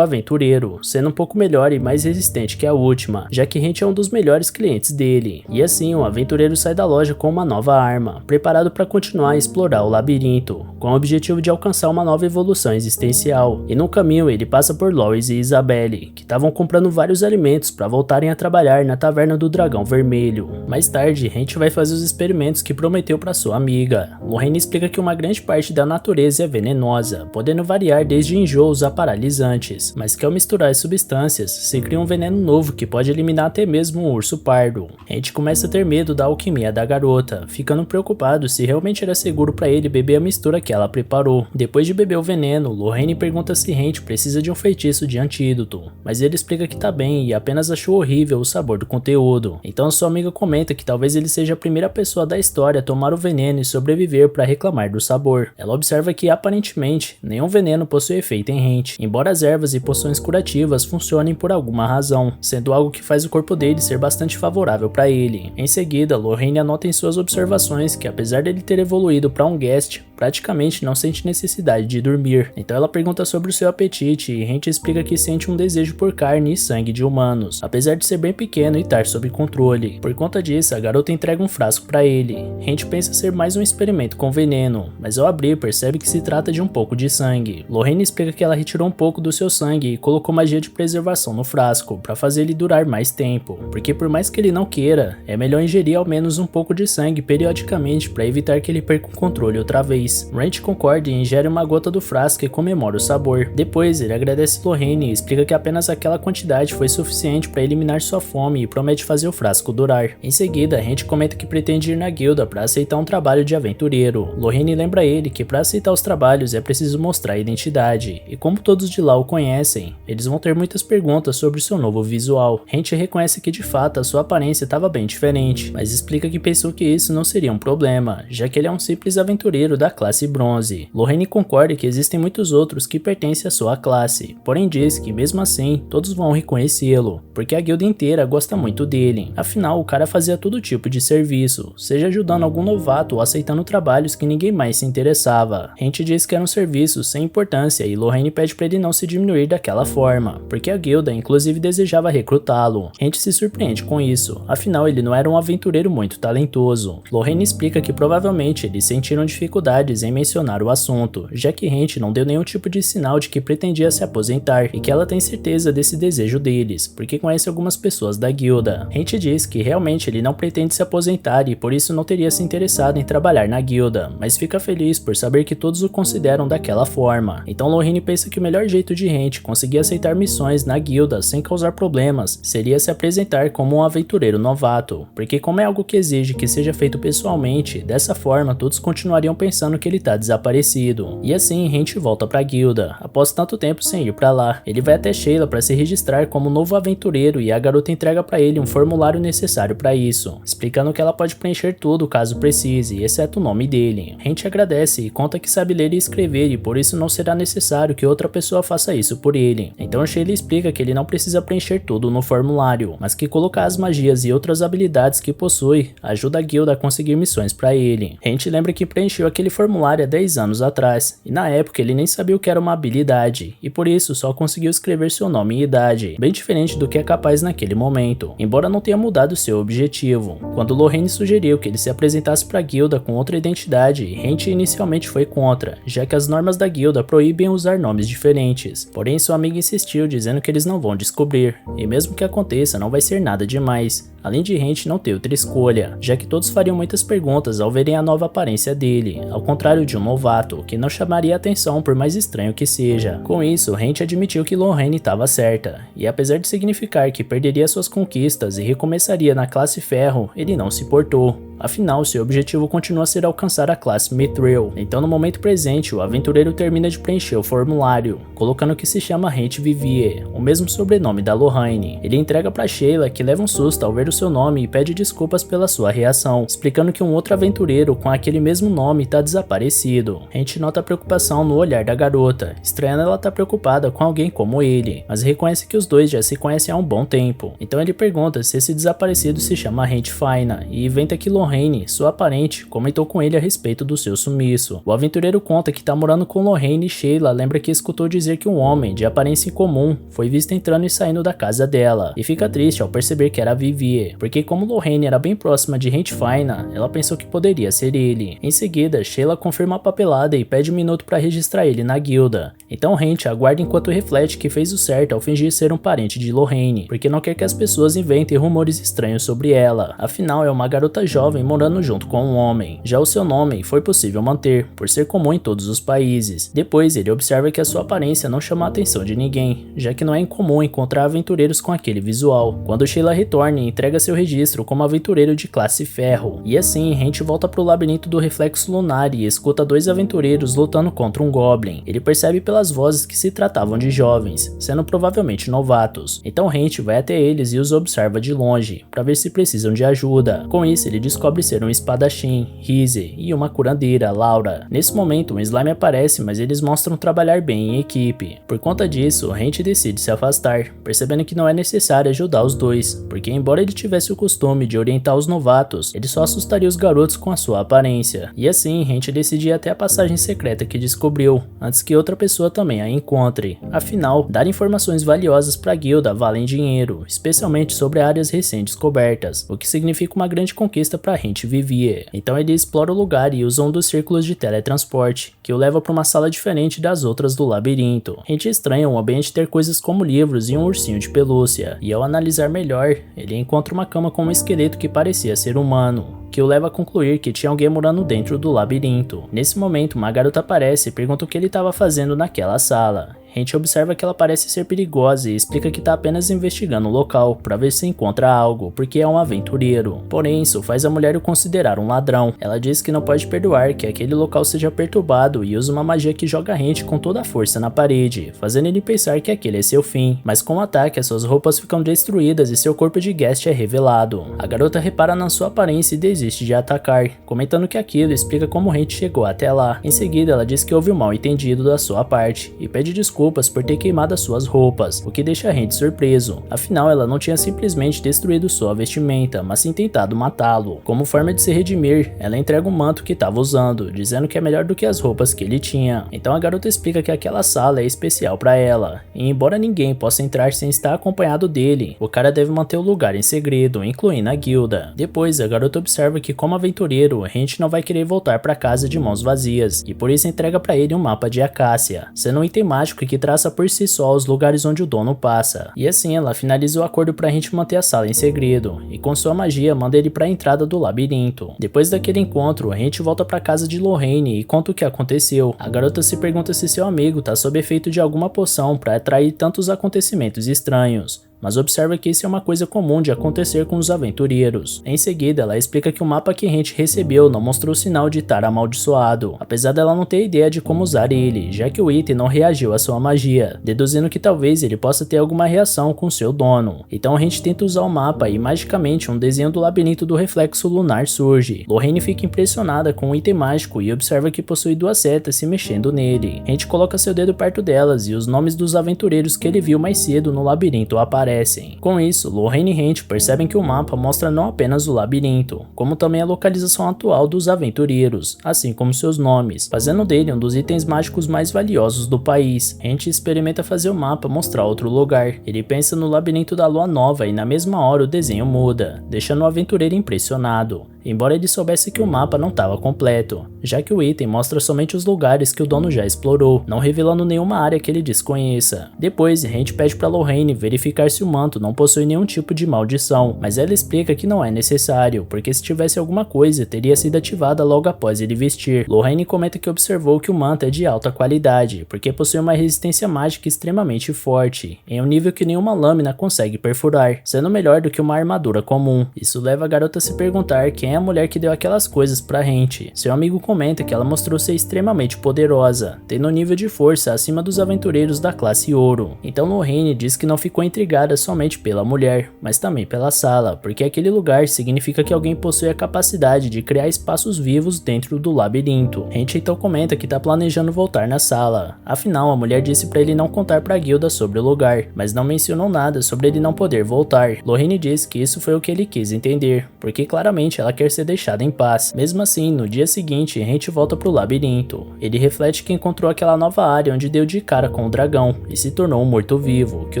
aventureiro, sendo um pouco melhor e mais resistente que a última, já que Hent é um dos melhores clientes dele. E assim, o aventureiro sai da loja com uma nova arma, preparado para continuar a explorar o labirinto, com o objetivo de alcançar uma nova evolução existencial. E no caminho ele passa por Lois e Isabelle, que estavam comprando vários alimentos para voltarem a trabalhar na taverna do Dragão Vermelho. Mais tarde, Hent vai fazer os experimentos que prometeu para sua amiga. Lorraine explica que uma grande parte da natureza é venenosa, podendo variar desde enjoos a paralisantes, mas que ao misturar as substâncias, se cria um veneno novo que pode eliminar até mesmo um urso pardo. Hent começa a ter medo da alquimia da garota, ficando preocupado se realmente era seguro para ele beber a mistura que ela preparou. Depois de beber o veneno, Lorraine pergunta se Hent precisa de um feitiço de antídoto, mas ele explica que tá bem e apenas achou horrível o sabor do conteúdo. Então sua amiga comenta que talvez ele seja a primeira pessoa da história a tomar o veneno e sobreviver para reclamar do sabor. Ela observa que aparentemente nenhum veneno possui efeito em Hent, embora as ervas e poções curativas funcionem por alguma razão, sendo algo que faz o corpo dele ser bastante favorável para ele. Em seguida, Lorraine anota em suas observações que apesar dele ter evoluído para um guest, praticamente não sente necessidade de dormir. Então ela pergunta sobre o seu apetite e Hent explica que sente um desejo por carne e sangue de humanos, apesar de ser bem pequeno e estar sob controle. Por conta disso, a garota entrega um frasco para ele. Hent pensa ser mais um experimento com veneno, mas ao abrir percebe que se trata de um pouco de sangue. Lorraine explica que ela retirou um pouco do seu sangue e colocou magia de preservação no frasco para fazer ele durar mais tempo, porque por mais que ele não queira, é melhor ingerir ao menos um pouco de sangue periodicamente para evitar que ele perca o controle outra vez. Hent concorda e ingere uma gota do frasco e comemora o sabor. Depois ele agradece Lorraine e explica que apenas aquela quantidade foi suficiente para eliminar sua fome e promete fazer o frasco durar. Em seguida, Hent comenta que pretende ir na guilda para aceitar um trabalho de aventureiro. Lorraine lembra ele que para aceitar os trabalhos é preciso mostrar a identidade, e como todos de lá o conhecem, eles vão ter muitas perguntas sobre seu novo visual. Hent reconhece que de fato a sua aparência estava bem diferente, mas explica que pensou que isso não seria um problema, já que ele é um simples aventureiro da classe bronze. Lorraine concorda que existem muitos outros que pertencem à sua classe, porém diz que mesmo assim todos vão reconhecê-lo, porque a guilda inteira gosta muito dele. Afinal, o cara fazia todo tipo de serviço, seja ajudando algum novato ou aceitando trabalhos que ninguém mais se interessava. Hent diz que eram serviços sem importância e Lorraine pede para ele não se diminuir daquela forma, porque a guilda inclusive desejava recrutá-lo. Hent se surpreende com isso, afinal ele não era um aventureiro muito talentoso. Lorraine explica que provavelmente eles sentiram dificuldades em mencionar o assunto, já que Hent não deu nenhum tipo de sinal de que pretendia se aposentar e que ela tem certeza desse desejo deles, porque conhece algumas pessoas da guilda. Hent diz que realmente ele não pretende se aposentar e por isso não teria se interessado em trabalhar na guilda, mas fica feliz por saber que todos o consideram daquela forma. Então Lorraine pensa que o melhor jeito de Hent conseguir aceitar missões na guilda sem causar problemas seria se apresentar como um aventureiro novato, porque como é algo que exige que seja feito pessoalmente, dessa forma todos continuariam pensando que ele tá desaparecido. E assim Hent volta pra guilda, após tanto tempo sem ir pra lá. Ele vai até Sheila para se registrar como novo aventureiro e a garota entrega pra ele um formulário necessário para isso, explicando que ela pode preencher tudo caso precise, exceto o nome dele. Hent agradece e conta que sabe ler e escrever e por isso não será necessário que outra pessoa faça isso por ele. Então Sheila explica que ele não precisa preencher tudo no formulário, mas que colocar as magias e outras habilidades que possui ajuda a guilda a conseguir missões para ele. Hent lembra que preencheu aquele formulário há 10 anos atrás, e na época ele nem sabia o que era uma habilidade, e por isso só conseguiu escrever seu nome e idade, bem diferente do que é capaz naquele momento, embora não tenha mudado seu objetivo. Quando Lorraine sugeriu que ele se apresentasse para a guilda com outra identidade, Hent inicialmente foi contra, já que as normas da guilda proíbem usar nomes diferentes, porém sua amiga insistiu dizendo que eles não vão descobrir, e mesmo que aconteça não vai ser nada demais. Além de Hent não ter outra escolha, já que todos fariam muitas perguntas ao verem a nova aparência dele, ao contrário de um novato, que não chamaria atenção por mais estranho que seja. Com isso, Hent admitiu que Lorraine estava certa, e apesar de significar que perderia suas conquistas e recomeçaria na classe ferro, ele não se importou. Afinal, seu objetivo continua a ser alcançar a classe Mithril. Então no momento presente, o aventureiro termina de preencher o formulário, colocando que se chama Hent Vivie, o mesmo sobrenome da Lorraine. Ele entrega para Sheila, que leva um susto ao ver o o seu nome e pede desculpas pela sua reação, explicando que um outro aventureiro com aquele mesmo nome tá desaparecido. Hent nota a preocupação no olhar da garota, estranhando ela tá preocupada com alguém como ele, mas reconhece que os dois já se conhecem há um bom tempo. Então ele pergunta se esse desaparecido se chama Hent Faina e inventa que Lorraine, sua parente, comentou com ele a respeito do seu sumiço. O aventureiro conta que tá morando com Lorraine e Sheila lembra que escutou dizer que um homem de aparência incomum foi visto entrando e saindo da casa dela, e fica triste ao perceber que era Vivier, porque como Lorraine era bem próxima de Hent Faina, ela pensou que poderia ser ele. Em seguida, Sheila confirma a papelada e pede um minuto para registrar ele na guilda. Então Hent aguarda enquanto reflete que fez o certo ao fingir ser um parente de Lorraine, porque não quer que as pessoas inventem rumores estranhos sobre ela. Afinal, é uma garota jovem morando junto com um homem. Já o seu nome foi possível manter, por ser comum em todos os países. Depois, ele observa que a sua aparência não chama a atenção de ninguém, já que não é incomum encontrar aventureiros com aquele visual. Quando Sheila retorna e entrega seu registro como aventureiro de classe ferro. E assim, Hent volta pro labirinto do reflexo lunar e escuta dois aventureiros lutando contra um goblin. Ele percebe pelas vozes que se tratavam de jovens, sendo provavelmente novatos. Então Hent vai até eles e os observa de longe, para ver se precisam de ajuda. Com isso, ele descobre ser um espadachim, Rize, e uma curandeira, Laura. Nesse momento, um slime aparece, mas eles mostram trabalhar bem em equipe. Por conta disso, Hent decide se afastar, percebendo que não é necessário ajudar os dois, porque embora ele tivesse o costume de orientar os novatos, ele só assustaria os garotos com a sua aparência. E assim, Hent decide ir até a passagem secreta que descobriu, antes que outra pessoa também a encontre. Afinal, dar informações valiosas para a guilda valem dinheiro, especialmente sobre áreas recém-descobertas, o que significa uma grande conquista para Hent Vivier. Então ele explora o lugar e usa um dos círculos de teletransporte, que o leva para uma sala diferente das outras do labirinto. Hent estranha o ambiente ter coisas como livros e um ursinho de pelúcia, e ao analisar melhor, ele encontra uma cama com um esqueleto que parecia ser humano, que o leva a concluir que tinha alguém morando dentro do labirinto. Nesse momento, uma garota aparece e pergunta o que ele estava fazendo naquela sala. Hent observa que ela parece ser perigosa e explica que está apenas investigando o local para ver se encontra algo, porque é um aventureiro. Porém, isso faz a mulher o considerar um ladrão. Ela diz que não pode perdoar que aquele local seja perturbado e usa uma magia que joga Hent com toda a força na parede, fazendo ele pensar que aquele é seu fim. Mas com o ataque, as suas roupas ficam destruídas e seu corpo de guest é revelado. A garota repara na sua aparência e desiste de atacar, comentando que aquilo explica como Hent chegou até lá. Em seguida, ela diz que houve um mal entendido da sua parte e pede desculpas por ter queimado as suas roupas, o que deixa Hent surpreso. Afinal, ela não tinha simplesmente destruído sua vestimenta, mas sim tentado matá-lo. Como forma de se redimir, ela entrega o manto que estava usando, dizendo que é melhor do que as roupas que ele tinha. Então a garota explica que aquela sala é especial para ela, e embora ninguém possa entrar sem estar acompanhado dele, o cara deve manter o lugar em segredo, incluindo a guilda. Depois, a garota observa que como aventureiro, Hent não vai querer voltar para casa de mãos vazias, e por isso entrega para ele um mapa de Acácia, sendo um item mágico que traça por si só os lugares onde o dono passa. E assim ela finaliza o acordo pra Hent manter a sala em segredo, e com sua magia manda ele pra entrada do labirinto. Depois daquele encontro, Hent volta pra casa de Lorraine e conta o que aconteceu. A garota se pergunta se seu amigo tá sob efeito de alguma poção pra atrair tantos acontecimentos estranhos, mas observa que isso é uma coisa comum de acontecer com os aventureiros. Em seguida, ela explica que o mapa que Hent recebeu não mostrou sinal de estar amaldiçoado, apesar dela não ter ideia de como usar ele, já que o item não reagiu à sua magia, deduzindo que talvez ele possa ter alguma reação com seu dono. Então Hent tenta usar o mapa e magicamente um desenho do labirinto do reflexo lunar surge. Lorraine fica impressionada com o item mágico e observa que possui duas setas se mexendo nele. Hent coloca seu dedo perto delas e os nomes dos aventureiros que ele viu mais cedo no labirinto aparecem. Com isso, Lorraine e Hent percebem que o mapa mostra não apenas o labirinto, como também a localização atual dos aventureiros, assim como seus nomes, fazendo dele um dos itens mágicos mais valiosos do país. Hent experimenta fazer o mapa mostrar outro lugar. Ele pensa no labirinto da Lua Nova e na mesma hora o desenho muda, deixando o aventureiro impressionado, embora ele soubesse que o mapa não estava completo, já que o item mostra somente os lugares que o dono já explorou, não revelando nenhuma área que ele desconheça. Depois, Hent pede para Lorraine verificar se o manto não possui nenhum tipo de maldição, mas ela explica que não é necessário, porque se tivesse alguma coisa, teria sido ativada logo após ele vestir. Lorraine comenta que observou que o manto é de alta qualidade, porque possui uma resistência mágica extremamente forte, em um nível que nenhuma lâmina consegue perfurar, sendo melhor do que uma armadura comum. Isso leva a garota a se perguntar quem quem é a mulher que deu aquelas coisas pra gente. Seu amigo comenta que ela mostrou ser extremamente poderosa, tendo um nível de força acima dos aventureiros da classe ouro. Então Lorraine diz que não ficou intrigada somente pela mulher, mas também pela sala, porque aquele lugar significa que alguém possui a capacidade de criar espaços vivos dentro do labirinto. Hent então comenta que tá planejando voltar na sala, afinal a mulher disse pra ele não contar pra guilda sobre o lugar, mas não mencionou nada sobre ele não poder voltar. Lorraine diz que isso foi o que ele quis entender, porque claramente ela quer ser deixada em paz. Mesmo assim, no dia seguinte, Hent volta pro labirinto. Ele reflete que encontrou aquela nova área onde deu de cara com o dragão e se tornou um morto-vivo, que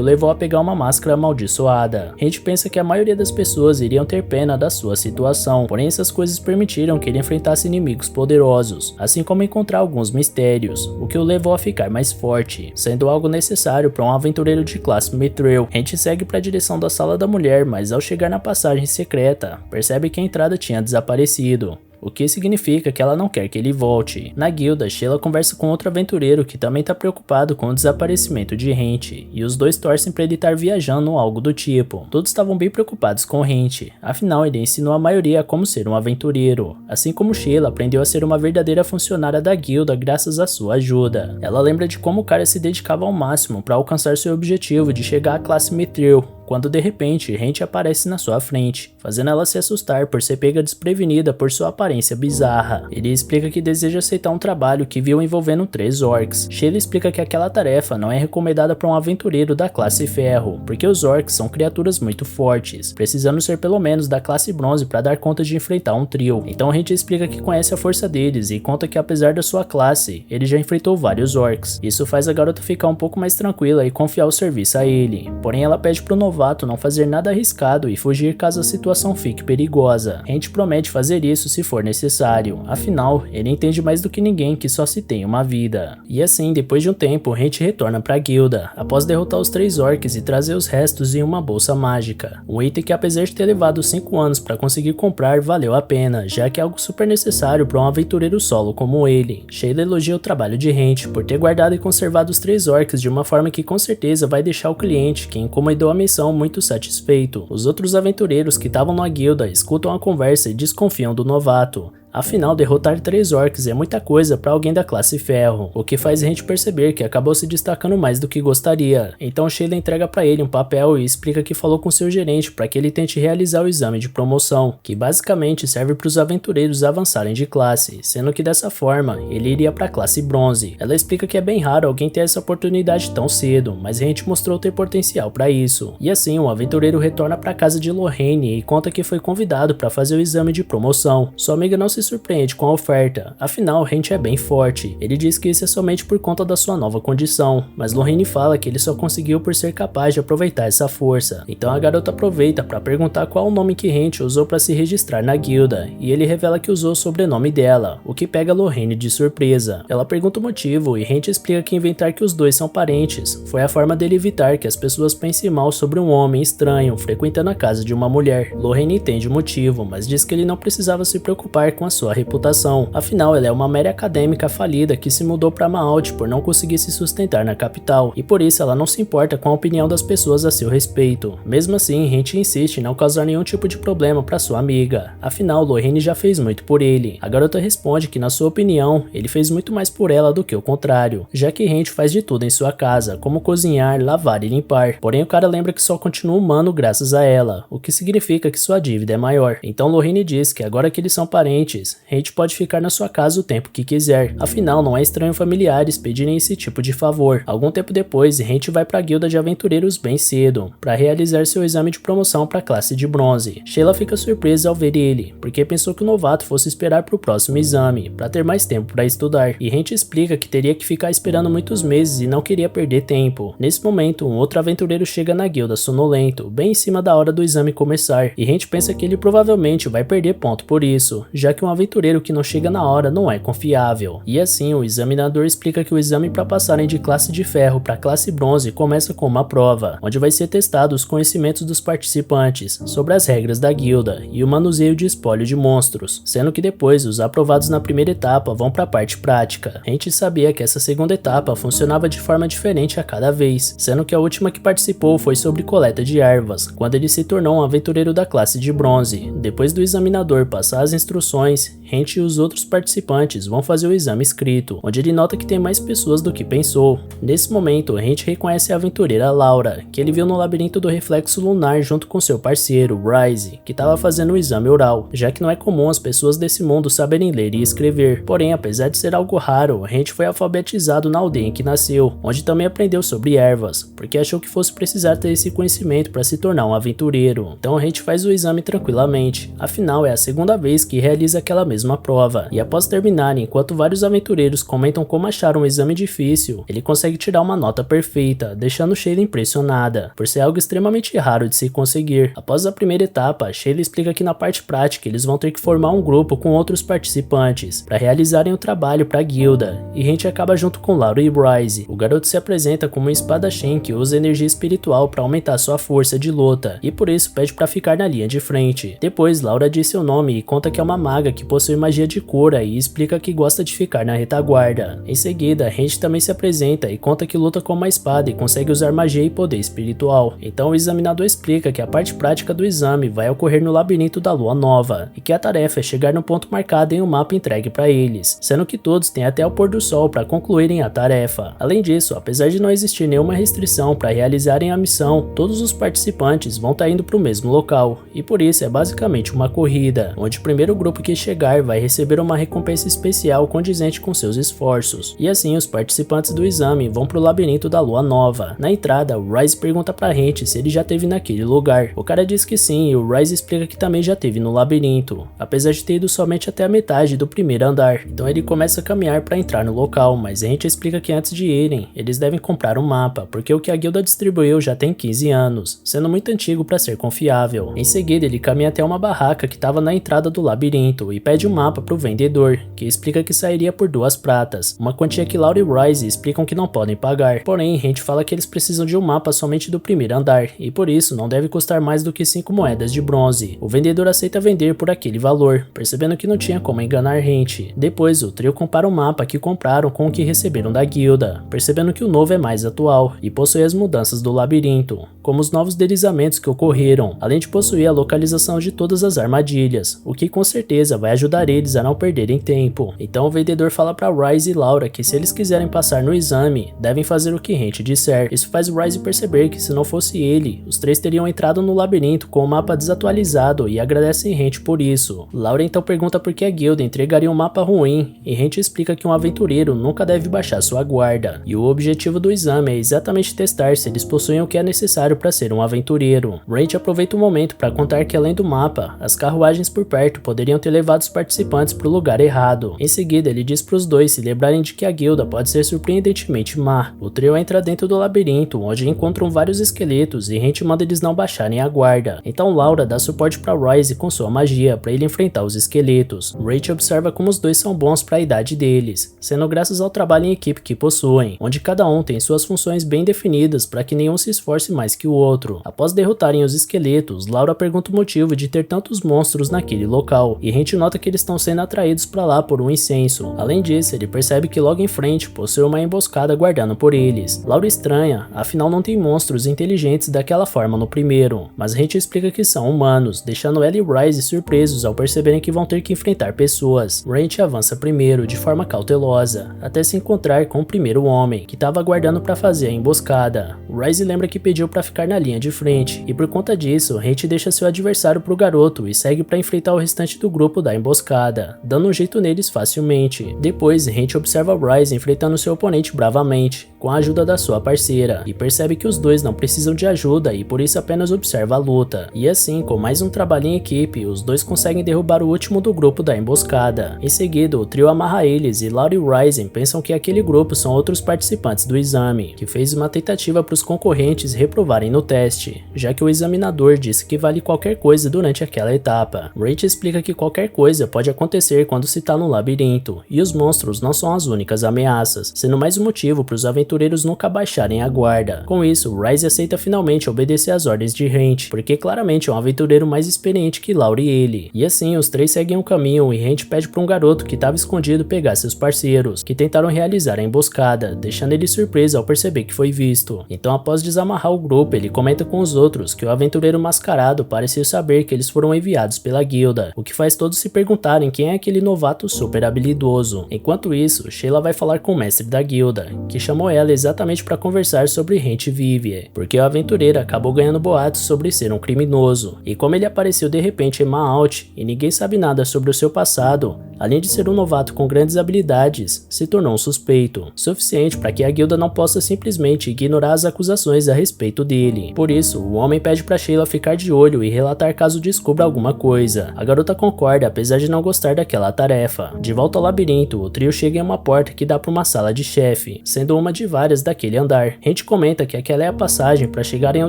o levou a pegar uma máscara amaldiçoada. Hent pensa que a maioria das pessoas iriam ter pena da sua situação, porém essas coisas permitiram que ele enfrentasse inimigos poderosos, assim como encontrar alguns mistérios, o que o levou a ficar mais forte, sendo algo necessário para um aventureiro de classe Mithril. Hent segue para a direção da sala da mulher, mas ao chegar na passagem secreta, percebe que a entrada tinha desaparecido, o que significa que ela não quer que ele volte. Na guilda, Sheila conversa com outro aventureiro que também está preocupado com o desaparecimento de Hent, e os dois torcem para ele estar viajando ou algo do tipo. Todos estavam bem preocupados com Hent, afinal ele ensinou a maioria a como ser um aventureiro, assim como Sheila aprendeu a ser uma verdadeira funcionária da guilda graças à sua ajuda. Ela lembra de como o cara se dedicava ao máximo para alcançar seu objetivo de chegar à classe Mithril, quando de repente Hent aparece na sua frente, fazendo ela se assustar por ser pega desprevenida por sua aparência bizarra. Ele explica que deseja aceitar um trabalho que viu envolvendo 3 orcs. Sheila explica que aquela tarefa não é recomendada para um aventureiro da classe ferro, porque os orcs são criaturas muito fortes, precisando ser pelo menos da classe bronze para dar conta de enfrentar um trio. Então Hent explica que conhece a força deles e conta que apesar da sua classe, ele já enfrentou vários orcs. Isso faz a garota ficar um pouco mais tranquila e confiar o serviço a ele, porém ela pede pro novato não fazer nada arriscado e fugir caso a situação fique perigosa. Hent promete fazer isso se for necessário, afinal, ele entende mais do que ninguém que só se tem uma vida. E assim, depois de um tempo, Hent retorna pra guilda, após derrotar os 3 orcs e trazer os restos em uma bolsa mágica. Um item que apesar de ter levado 5 anos para conseguir comprar, valeu a pena, já que é algo super necessário para um aventureiro solo como ele. Sheila elogia o trabalho de Hent por ter guardado e conservado os 3 orcs de uma forma que com certeza vai deixar o cliente que encomendou a missão muito satisfeito. Os outros aventureiros que estavam na guilda escutam a conversa e desconfiam do novato. Afinal, derrotar 3 orcs é muita coisa para alguém da classe ferro, o que faz a gente perceber que acabou se destacando mais do que gostaria. Então Sheila entrega para ele um papel e explica que falou com seu gerente para que ele tente realizar o exame de promoção, que basicamente serve para os aventureiros avançarem de classe, sendo que dessa forma ele iria para a classe bronze. Ela explica que é bem raro alguém ter essa oportunidade tão cedo, mas a gente mostrou ter potencial para isso. E assim, o aventureiro retorna para casa de Lorraine e conta que foi convidado para fazer o exame de promoção. Sua amiga não se surpreende com a oferta, afinal Hent é bem forte. Ele diz que isso é somente por conta da sua nova condição, mas Lorraine fala que ele só conseguiu por ser capaz de aproveitar essa força. Então a garota aproveita para perguntar qual o nome que Hent usou para se registrar na guilda, e ele revela que usou o sobrenome dela, o que pega Lorraine de surpresa. Ela pergunta o motivo e Hent explica que inventar que os dois são parentes foi a forma dele evitar que as pessoas pensem mal sobre um homem estranho frequentando a casa de uma mulher. Lorraine entende o motivo, mas diz que ele não precisava se preocupar com a sua reputação, afinal ela é uma mera acadêmica falida que se mudou para Maalt por não conseguir se sustentar na capital, e por isso ela não se importa com a opinião das pessoas a seu respeito. Mesmo assim, Hent insiste em não causar nenhum tipo de problema para sua amiga, afinal Lorraine já fez muito por ele. A garota responde que na sua opinião, ele fez muito mais por ela do que o contrário, já que Hent faz de tudo em sua casa, como cozinhar, lavar e limpar, porém o cara lembra que só continua humano graças a ela, o que significa que sua dívida é maior. Então Lorraine diz que agora que eles são parentes, Hent pode ficar na sua casa o tempo que quiser, afinal não é estranho familiares pedirem esse tipo de favor. Algum tempo depois, Hent vai para a guilda de aventureiros bem cedo, para realizar seu exame de promoção para a classe de bronze. Sheila fica surpresa ao ver ele, porque pensou que o novato fosse esperar para o próximo exame, para ter mais tempo para estudar, e Hent explica que teria que ficar esperando muitos meses e não queria perder tempo. Nesse momento, um outro aventureiro chega na guilda sonolento, bem em cima da hora do exame começar, e Hent pensa que ele provavelmente vai perder ponto por isso, já que um aventureiro que não chega na hora não é confiável. E assim, o examinador explica que o exame para passarem de classe de ferro para classe bronze começa com uma prova, onde vai ser testado os conhecimentos dos participantes sobre as regras da guilda e o manuseio de espólio de monstros, sendo que depois os aprovados na primeira etapa vão para a parte prática. A gente sabia que essa segunda etapa funcionava de forma diferente a cada vez, sendo que a última que participou foi sobre coleta de ervas, quando ele se tornou um aventureiro da classe de bronze. Depois do examinador passar as instruções, Hent e os outros participantes vão fazer o exame escrito, onde ele nota que tem mais pessoas do que pensou. Nesse momento, Hent reconhece a aventureira Laura, que ele viu no labirinto do reflexo lunar junto com seu parceiro, Ryze, que estava fazendo o exame oral, já que não é comum as pessoas desse mundo saberem ler e escrever. Porém, apesar de ser algo raro, Hent foi alfabetizado na aldeia em que nasceu, onde também aprendeu sobre ervas, porque achou que fosse precisar ter esse conhecimento para se tornar um aventureiro. Então Hent faz o exame tranquilamente, afinal é a segunda vez que realiza aquela mesma prova, e após terminar, enquanto vários aventureiros comentam como acharam o exame difícil, ele consegue tirar uma nota perfeita, deixando Sheila impressionada, por ser algo extremamente raro de se conseguir. Após a primeira etapa, Sheila explica que na parte prática eles vão ter que formar um grupo com outros participantes para realizarem o trabalho para a guilda, e Hent acaba junto com Laura e Ryze. O garoto se apresenta como um espadachim que usa energia espiritual para aumentar sua força de luta, e por isso pede para ficar na linha de frente. Depois, Laura diz seu nome e conta que é uma maga que possui magia de cura e explica que gosta de ficar na retaguarda. Em seguida, Hent também se apresenta e conta que luta com uma espada e consegue usar magia e poder espiritual. Então o examinador explica que a parte prática do exame vai ocorrer no labirinto da Lua Nova, e que a tarefa é chegar no ponto marcado em um mapa entregue para eles, sendo que todos têm até o pôr do sol para concluírem a tarefa. Além disso, apesar de não existir nenhuma restrição para realizarem a missão, todos os participantes vão estar indo para o mesmo local, e por isso é basicamente uma corrida, onde o primeiro grupo que chegar vai receber uma recompensa especial condizente com seus esforços. E assim, os participantes do exame vão para o labirinto da Lua Nova. Na entrada, o Ryze pergunta para Hent se ele já esteve naquele lugar. O cara diz que sim, e o Ryze explica que também já esteve no labirinto, apesar de ter ido somente até a metade do primeiro andar. Então ele começa a caminhar para entrar no local, mas Hent explica que antes de irem, eles devem comprar um mapa, porque o que a guilda distribuiu já tem 15 anos, sendo muito antigo para ser confiável. Em seguida, ele caminha até uma barraca que estava na entrada do labirinto e pede um mapa para o vendedor, que explica que sairia por 2 pratas, uma quantia que Laura e Ryze explicam que não podem pagar. Porém, Hent fala que eles precisam de um mapa somente do primeiro andar, e por isso não deve custar mais do que 5 moedas de bronze. O vendedor aceita vender por aquele valor, percebendo que não tinha como enganar Hent. Depois, o trio compara um mapa que compraram com o que receberam da guilda, percebendo que o novo é mais atual e possui as mudanças do labirinto, como os novos deslizamentos que ocorreram, além de possuir a localização de todas as armadilhas, o que com certeza vai ajudar eles a não perderem tempo. Então o vendedor fala para Ryze e Laura que se eles quiserem passar no exame, devem fazer o que Hent disser. Isso faz Ryze perceber que se não fosse ele, os 3 teriam entrado no labirinto com o mapa desatualizado e agradecem Hent por isso. Laura então pergunta por que a guilda entregaria um mapa ruim, e Hent explica que um aventureiro nunca deve baixar sua guarda, e o objetivo do exame é exatamente testar se eles possuem o que é necessário para ser um aventureiro. Hent aproveita o momento para contar que além do mapa, as carruagens por perto poderiam ter levado os participantes para o lugar errado. Em seguida, ele diz para os dois se lembrarem de que a guilda pode ser surpreendentemente má. O trio entra dentro do labirinto, onde encontram vários esqueletos e Hent manda eles não baixarem a guarda. Então Laura dá suporte para Ryze com sua magia para ele enfrentar os esqueletos. Hent observa como os dois são bons para a idade deles, sendo graças ao trabalho em equipe que possuem, onde cada um tem suas funções bem definidas para que nenhum se esforce mais que o outro. Após derrotarem os esqueletos, Laura pergunta o motivo de ter tantos monstros naquele local, e Hent nota que eles estão sendo atraídos para lá por um incenso. Além disso, ele percebe que logo em frente possui uma emboscada guardando por eles. Laura estranha, afinal não tem monstros inteligentes daquela forma no primeiro, mas Hent explica que são humanos, deixando ela e Ryze surpresos ao perceberem que vão ter que enfrentar pessoas. Hent avança primeiro, de forma cautelosa, até se encontrar com o primeiro homem, que estava aguardando para fazer a emboscada. Ryze lembra que pediu para ficar na linha de frente, e por conta disso, Hent deixa seu adversário pro garoto e segue para enfrentar o restante do grupo da emboscada, dando um jeito neles facilmente. Depois, Hent observa Ryze enfrentando seu oponente bravamente, com a ajuda da sua parceira, e percebe que os dois não precisam de ajuda e por isso apenas observa a luta. E assim, com mais um trabalho em equipe, os dois conseguem derrubar o último do grupo da emboscada. Em seguida, o trio amarra eles e Laura e Ryze pensam que aquele grupo são outros participantes do exame, que fez uma tentativa para os concorrentes reprovarem no teste, já que o examinador disse que vale qualquer coisa durante aquela etapa. Hent explica que qualquer coisa coisa pode acontecer quando se tá no labirinto, e os monstros não são as únicas ameaças, sendo mais um motivo para os aventureiros nunca baixarem a guarda. Com isso, Ryze aceita finalmente obedecer às ordens de Hent, porque claramente é um aventureiro mais experiente que Laura e ele. E assim, os três seguem um caminho e Hent pede para um garoto que estava escondido pegar seus parceiros, que tentaram realizar a emboscada, deixando ele surpreso ao perceber que foi visto. Então, após desamarrar o grupo, ele comenta com os outros que o aventureiro mascarado parecia saber que eles foram enviados pela guilda, o que faz todos se perguntarem quem é aquele novato super habilidoso. Enquanto isso, Sheila vai falar com o mestre da guilda, que chamou ela exatamente para conversar sobre Hent Vivie, porque o aventureiro acabou ganhando boatos sobre ser um criminoso, e como ele apareceu de repente em Maalt e ninguém sabe nada sobre o seu passado, além de ser um novato com grandes habilidades, se tornou um suspeito, suficiente para que a guilda não possa simplesmente ignorar as acusações a respeito dele. Por isso, o homem pede para Sheila ficar de olho e relatar caso descubra alguma coisa. A garota concorda, apesar de não gostar daquela tarefa. De volta ao labirinto, o trio chega em uma porta que dá para uma sala de chefe, sendo uma de várias daquele andar. Hent comenta que aquela é a passagem para chegarem ao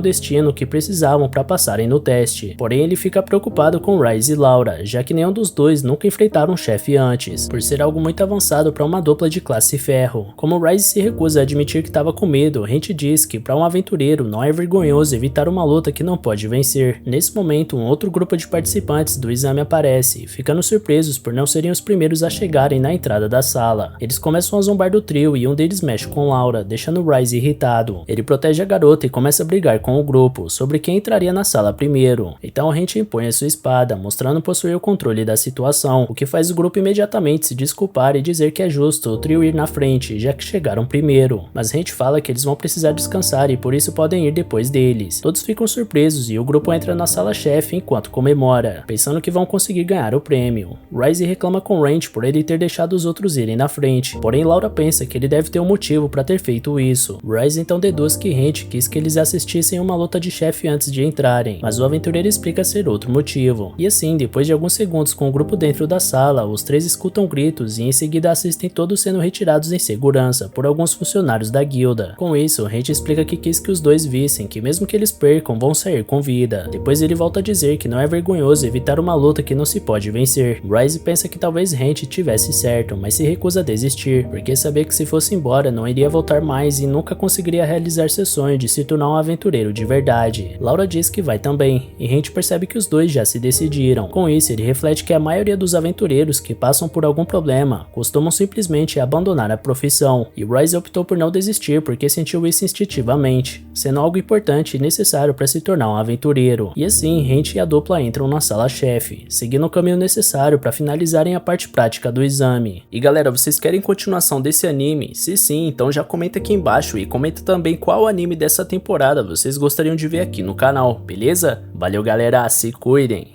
destino que precisavam para passarem no teste. Porém, ele fica preocupado com Ryze e Laura, já que nenhum dos dois nunca enfrentaram um chefe antes, por ser algo muito avançado para uma dupla de classe ferro. Como Ryze se recusa a admitir que estava com medo, Hent diz que para um aventureiro não é vergonhoso evitar uma luta que não pode vencer. Nesse momento, um outro grupo de participantes do exame aparece, ficando surpresos por não serem os primeiros a chegarem na entrada da sala. Eles começam a zombar do trio e um deles mexe com Laura, deixando Ryze irritado. Ele protege a garota e começa a brigar com o grupo sobre quem entraria na sala primeiro. Então Hent impõe a sua espada, mostrando possuir o controle da situação, o que faz o grupo imediatamente se desculpar e dizer que é justo o trio ir na frente, já que chegaram primeiro. Mas Hent fala que eles vão precisar descansar e por isso podem ir depois deles. Todos ficam surpresos e o grupo entra na sala-chefe enquanto comemora, pensando que vão conseguir ganhar o prêmio. Ryze reclama com Hent por ele ter deixado os outros irem na frente, porém Laura pensa que ele deve ter um motivo para ter feito isso. Ryze então deduz que Hent quis que eles assistissem uma luta de chefe antes de entrarem, mas o aventureiro explica ser outro motivo. E assim, depois de alguns segundos com o grupo dentro da sala, os três escutam gritos e em seguida assistem todos sendo retirados em segurança por alguns funcionários da guilda. Com isso, Hent explica que quis que os dois vissem que mesmo que eles percam, vão sair com vida. Depois ele volta a dizer que não é vergonhoso evitar uma luta que não se pode vencer. Ryze pensa que talvez Hent tivesse certo, mas se recusa a desistir, porque sabia que se fosse embora não iria voltar mais e nunca conseguiria realizar seu sonho de se tornar um aventureiro de verdade. Laura diz que vai também, e Hent percebe que os dois já se decidiram. Com isso, ele reflete que a maioria dos aventureiros que passam por algum problema costumam simplesmente abandonar a profissão, e Ryze optou por não desistir porque sentiu isso instintivamente, sendo algo importante e necessário para se tornar um aventureiro. E assim, Hent e a dupla entram na sala-chefe, seguindo o caminho necessário para finalizarem a parte prática do exame. E galera, vocês querem continuação desse anime? Se sim, então já comenta aqui embaixo e comenta também qual anime dessa temporada vocês gostariam de ver aqui no canal, beleza? Valeu galera, se cuidem!